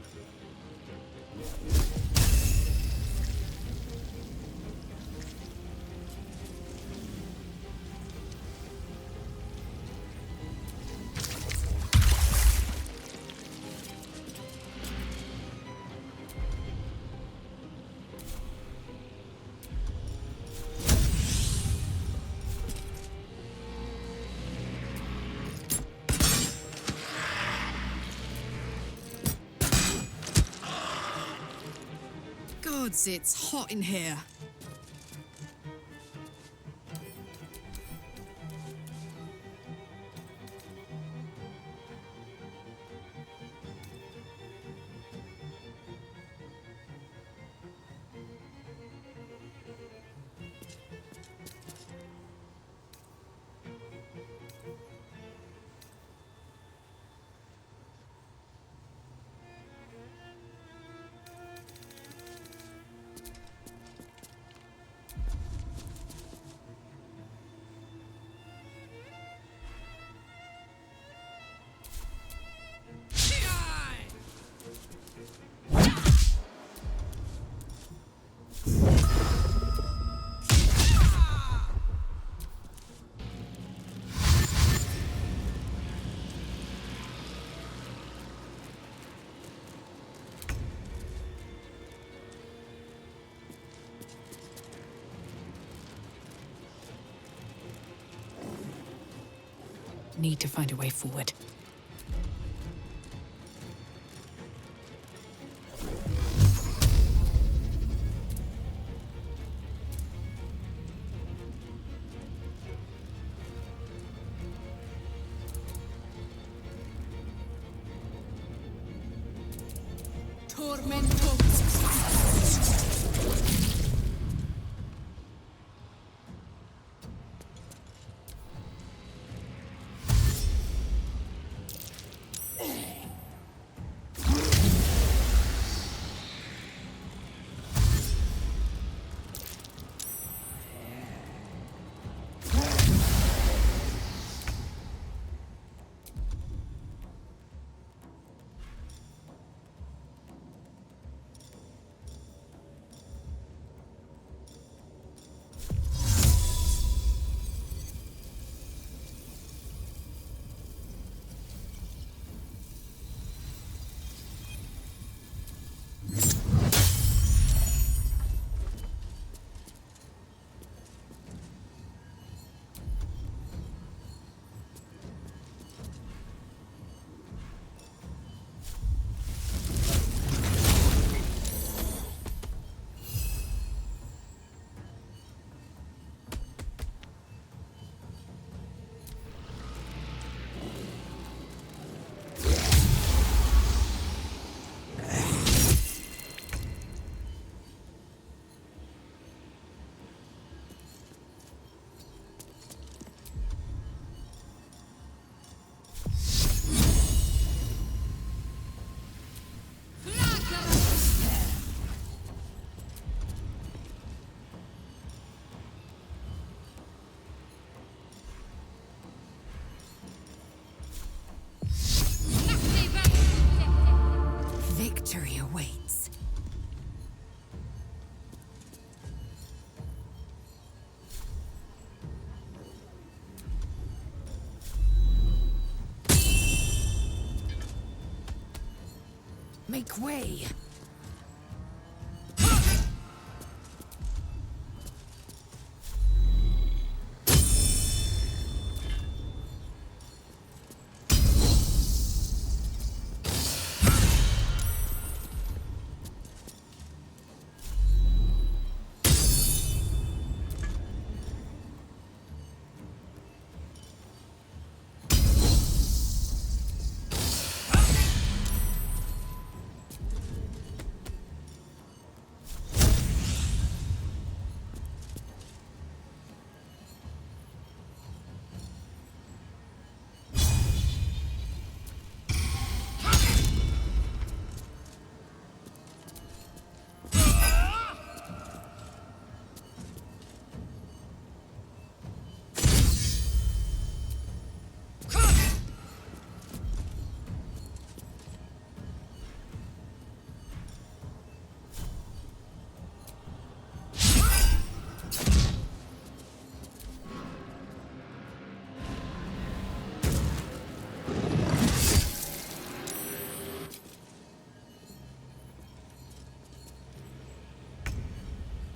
Gods, it's hot in here. Need to find a way forward. Tormento. Make way!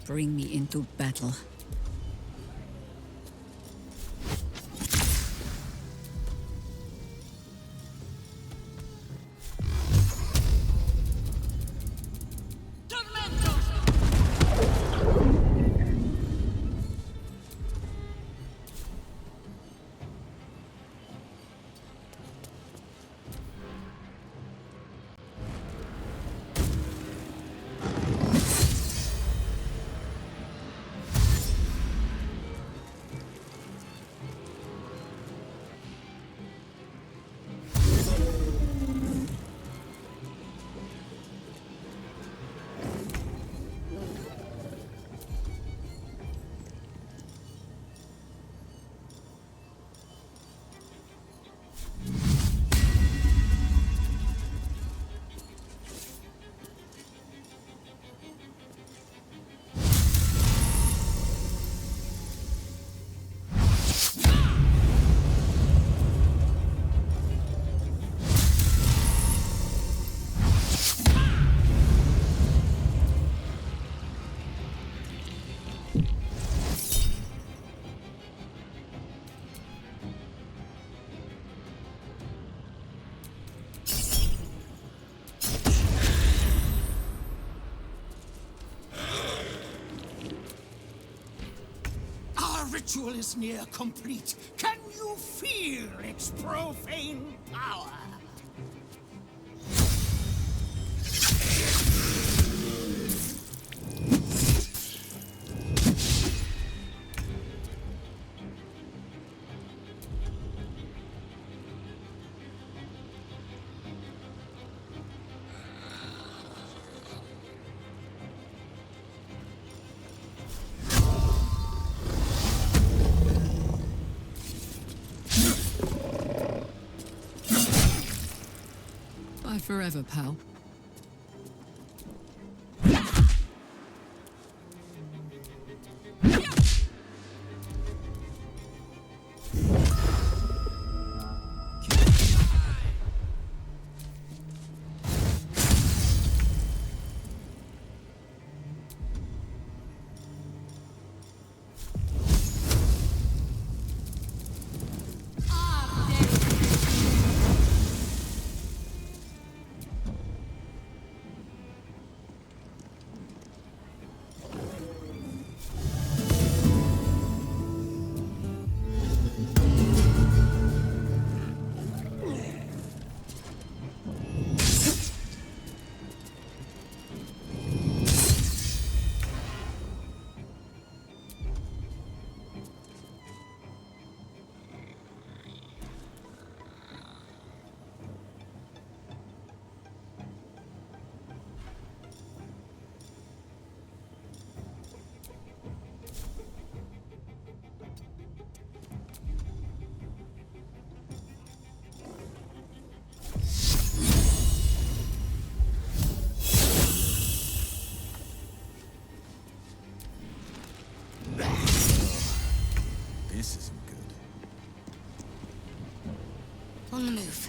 Bring me into battle. Ritual is near complete. Can you feel its profane power? Bye forever, pal. This isn't good. On the move.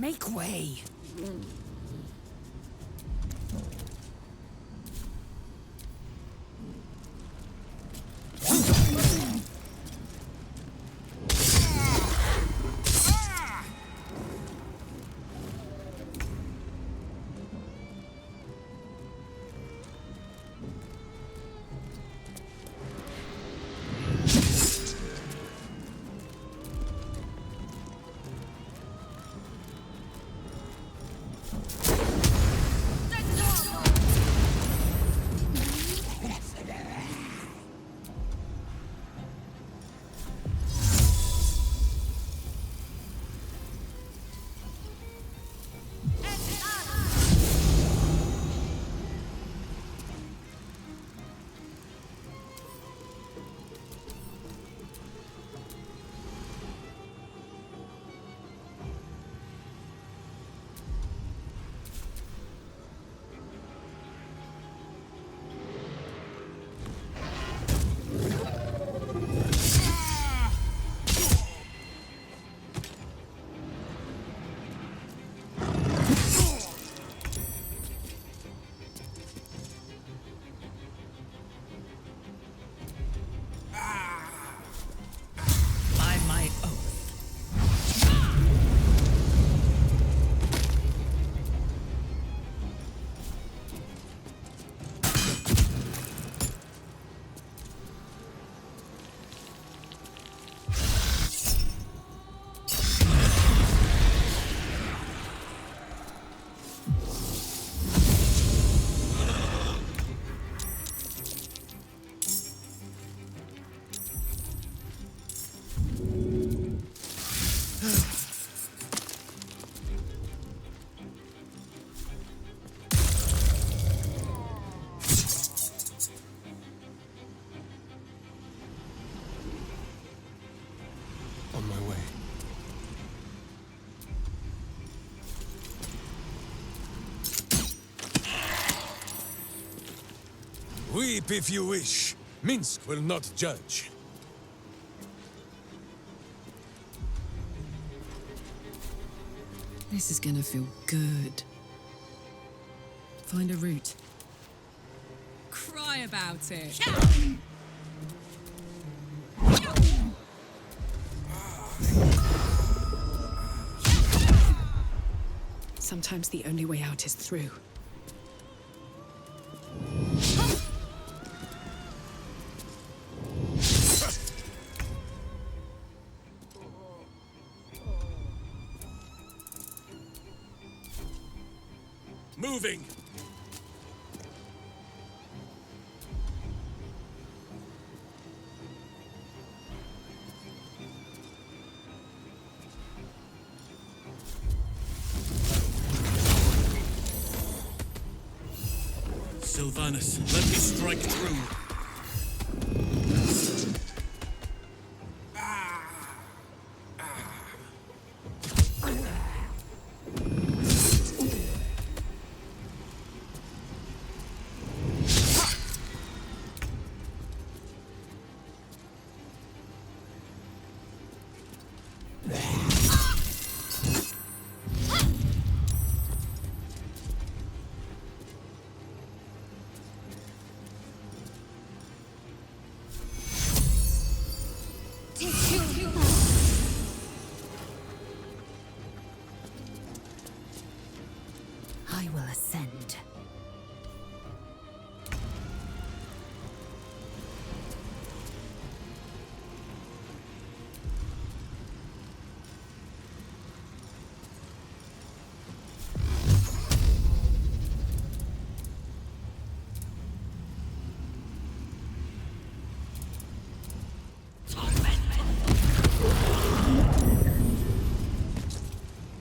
Make way. On my way. Weep if you wish. Minsk will not judge. This is gonna feel good. Find a route. Cry about it. Sometimes the only way out is through. Moving! Sylvanus, let me strike through. I will ascend.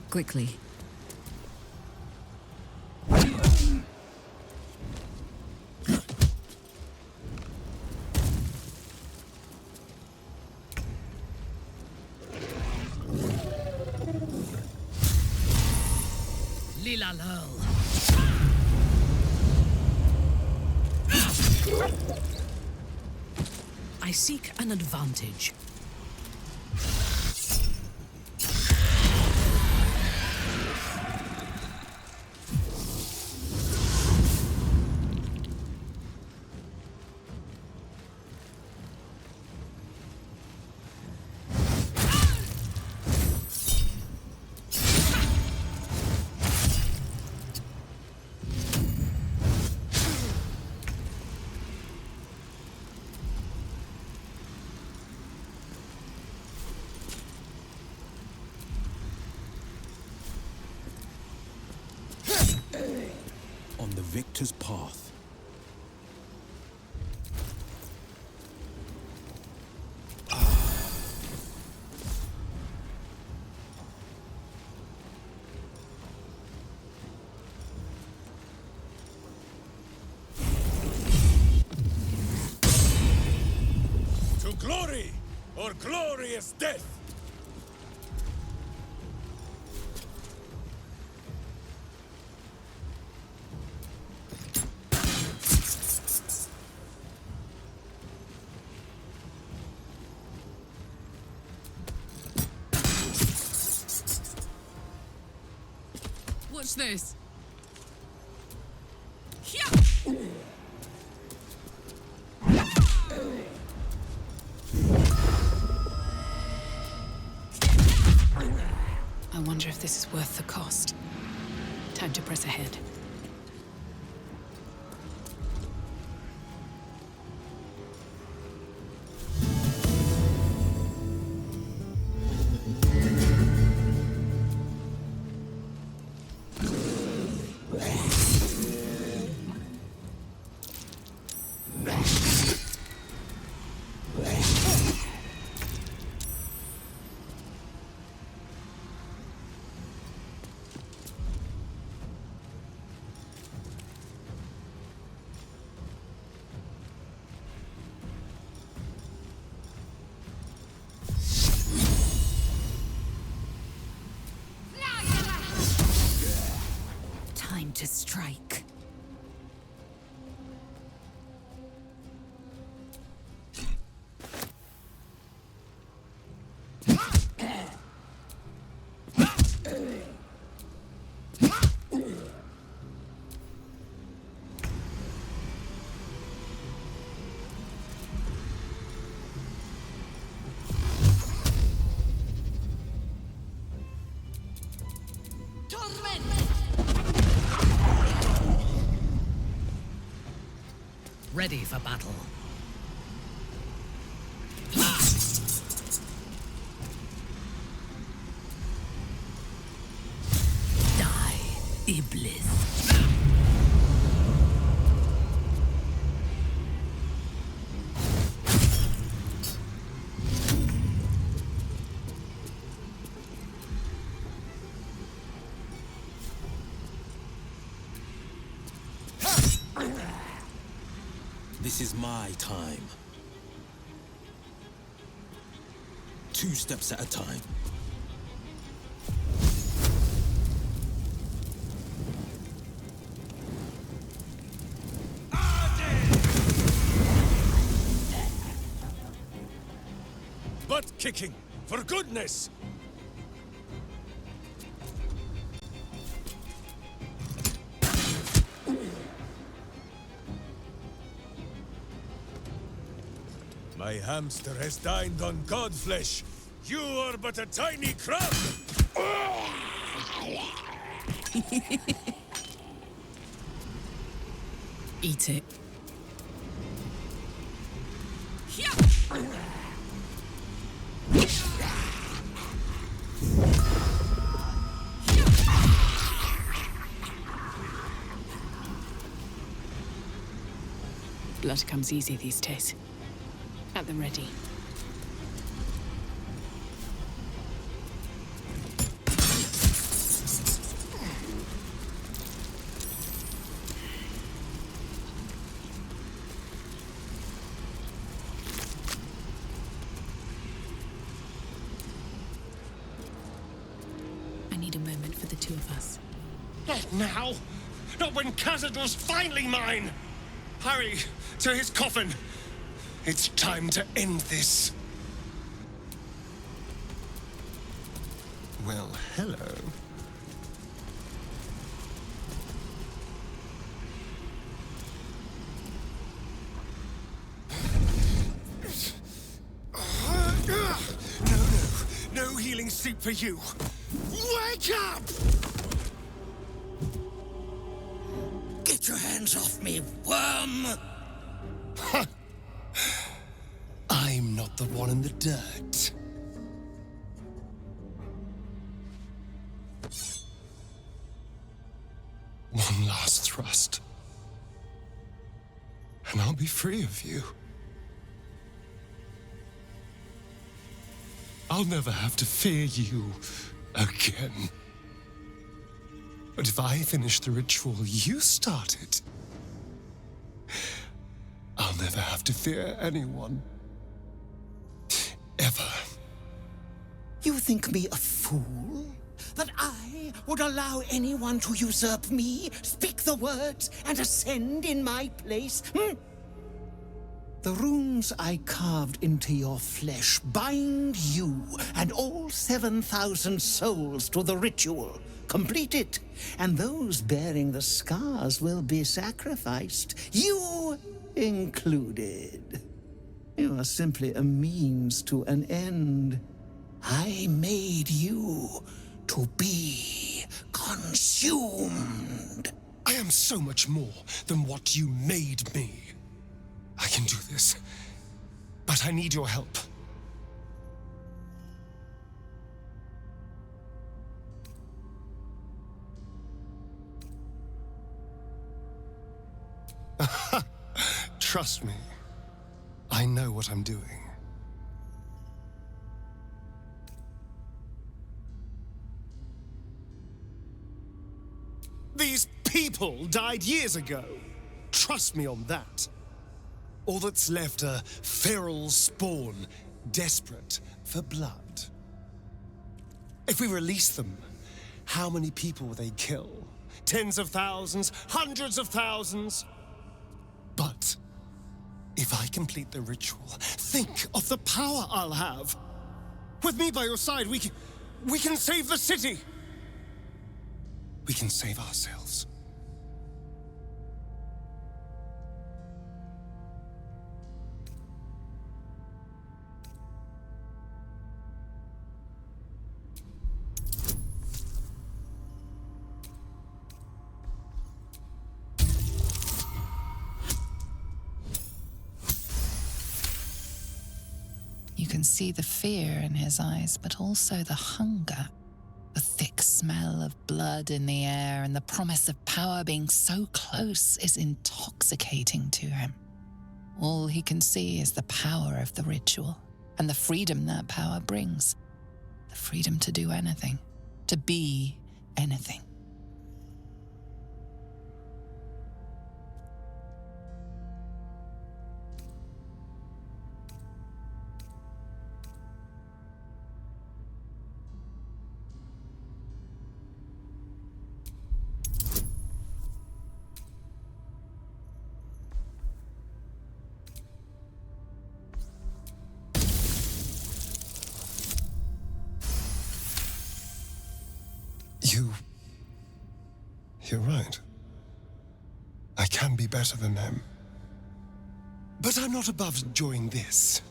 Quickly. Lila Lurl. I seek an advantage. creator's path. To glory, or glorious death! Watch this. I wonder if this is worth the cost. Time to press ahead. Time to strike. Ready for battle. Die, Iblis. This is my time. 2 steps at a time. Butt kicking, for goodness! My hamster has dined on god flesh. You are but a tiny crab! Eat it. Blood comes easy these days. At the ready. I need a moment for the two of us. Not now! Not when Cazador's finally mine! Hurry to his coffin! It's time to end this. Well, hello. No healing soup for you. Wake up! Get your hands off me, worm! I'm not the one in the dirt. One last thrust. and I'll be free of you. I'll never have to fear you again. But if I finish the ritual you started, I'll never have to fear anyone. Ever. You think me a fool? That I would allow anyone to usurp me, speak the words, and ascend in my place? The runes I carved into your flesh bind you and all 7,000 souls to the ritual. Complete it, and those bearing the scars will be sacrificed, you included. You are simply a means to an end. I made you to be consumed. I am so much more than what you made me. I can do this, but I need your help. Trust me, I know what I'm doing. These people died years ago. Trust me on that. All that's left are feral spawn, desperate for blood. If we release them, how many people will they kill? Tens of thousands, hundreds of thousands? But if I complete the ritual, think of the power I'll have. With me by your side, we can save the city. We can save ourselves. You can see the fear in his eyes, but also the hunger. The thick smell of blood in the air and the promise of power being so close is intoxicating to him. All he can see is the power of the ritual and the freedom that power brings. The freedom to do anything, to be anything. You're right. I can be better than them. But I'm not above enjoying this.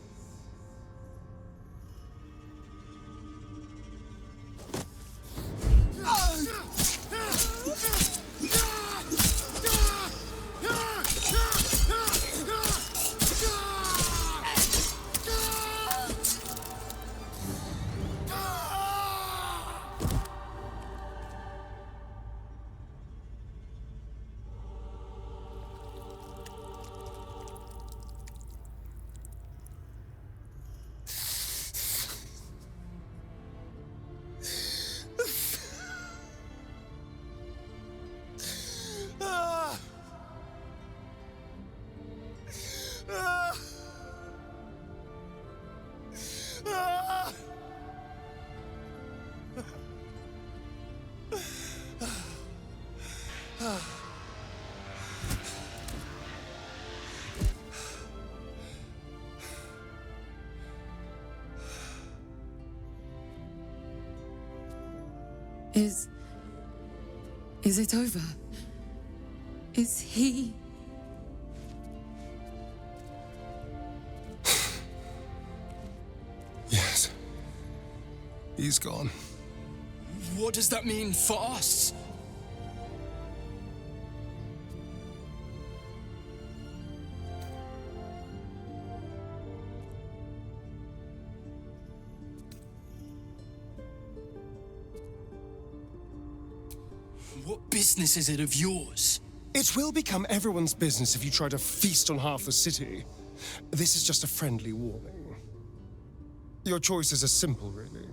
Is it over? Is he... Yes. He's gone. What does that mean for us? What business is it of yours? It will become everyone's business if you try to feast on half the city. This is just a friendly warning. Your choices are simple, really.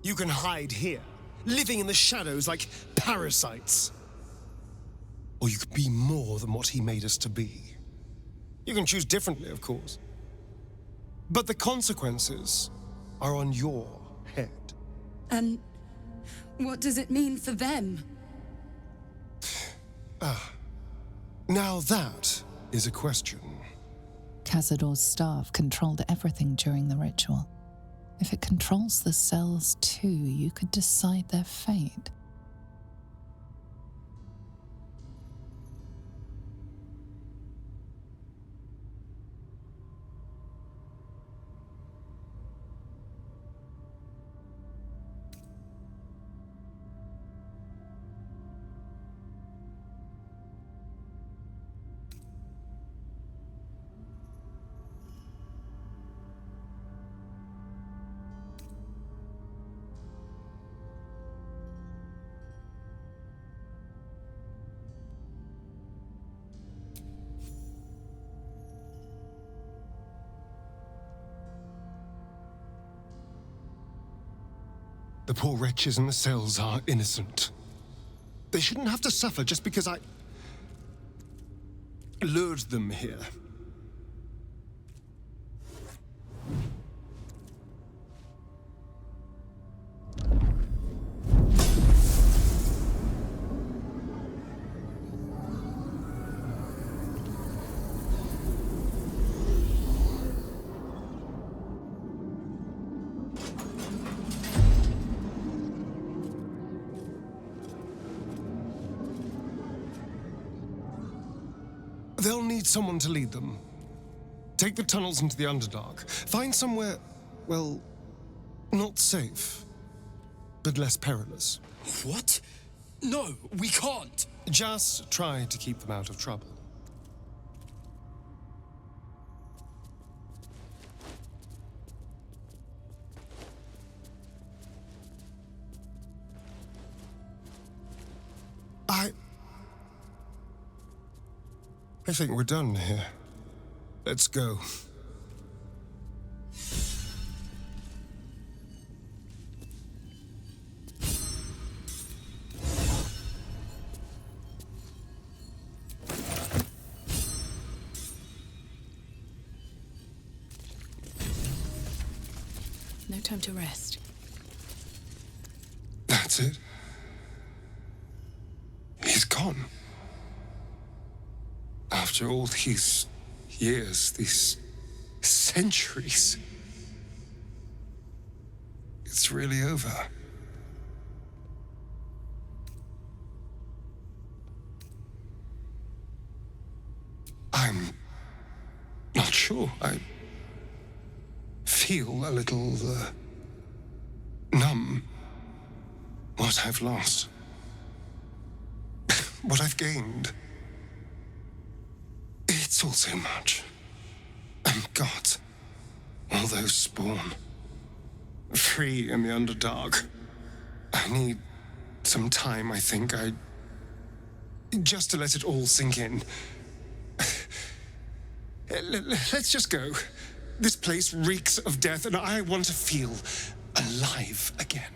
You can hide here, living in the shadows like parasites. Or you could be more than what he made us to be. You can choose differently, of course. But the consequences are on your head. And what does it mean for them? Now that is a question. Cazador's staff controlled everything during the ritual. If it controls the cells too, you could decide their fate. The poor wretches in the cells are innocent. They shouldn't have to suffer just because I lured them here. They'll need someone to lead them. Take the tunnels into the Underdark. Find somewhere, well, not safe, but less perilous. What? No, we can't. Just try to keep them out of trouble. I think we're done here. Let's go. No time to rest. That's it. He's gone. After all these years, these centuries, it's really over. I'm not sure. I feel a little numb. What I've lost, what I've gained. It's all so much. And God, all those spawn. Free in the Underdark. I need some time, I think. Just to let it all sink in. Let's just go. This place reeks of death, and I want to feel alive again.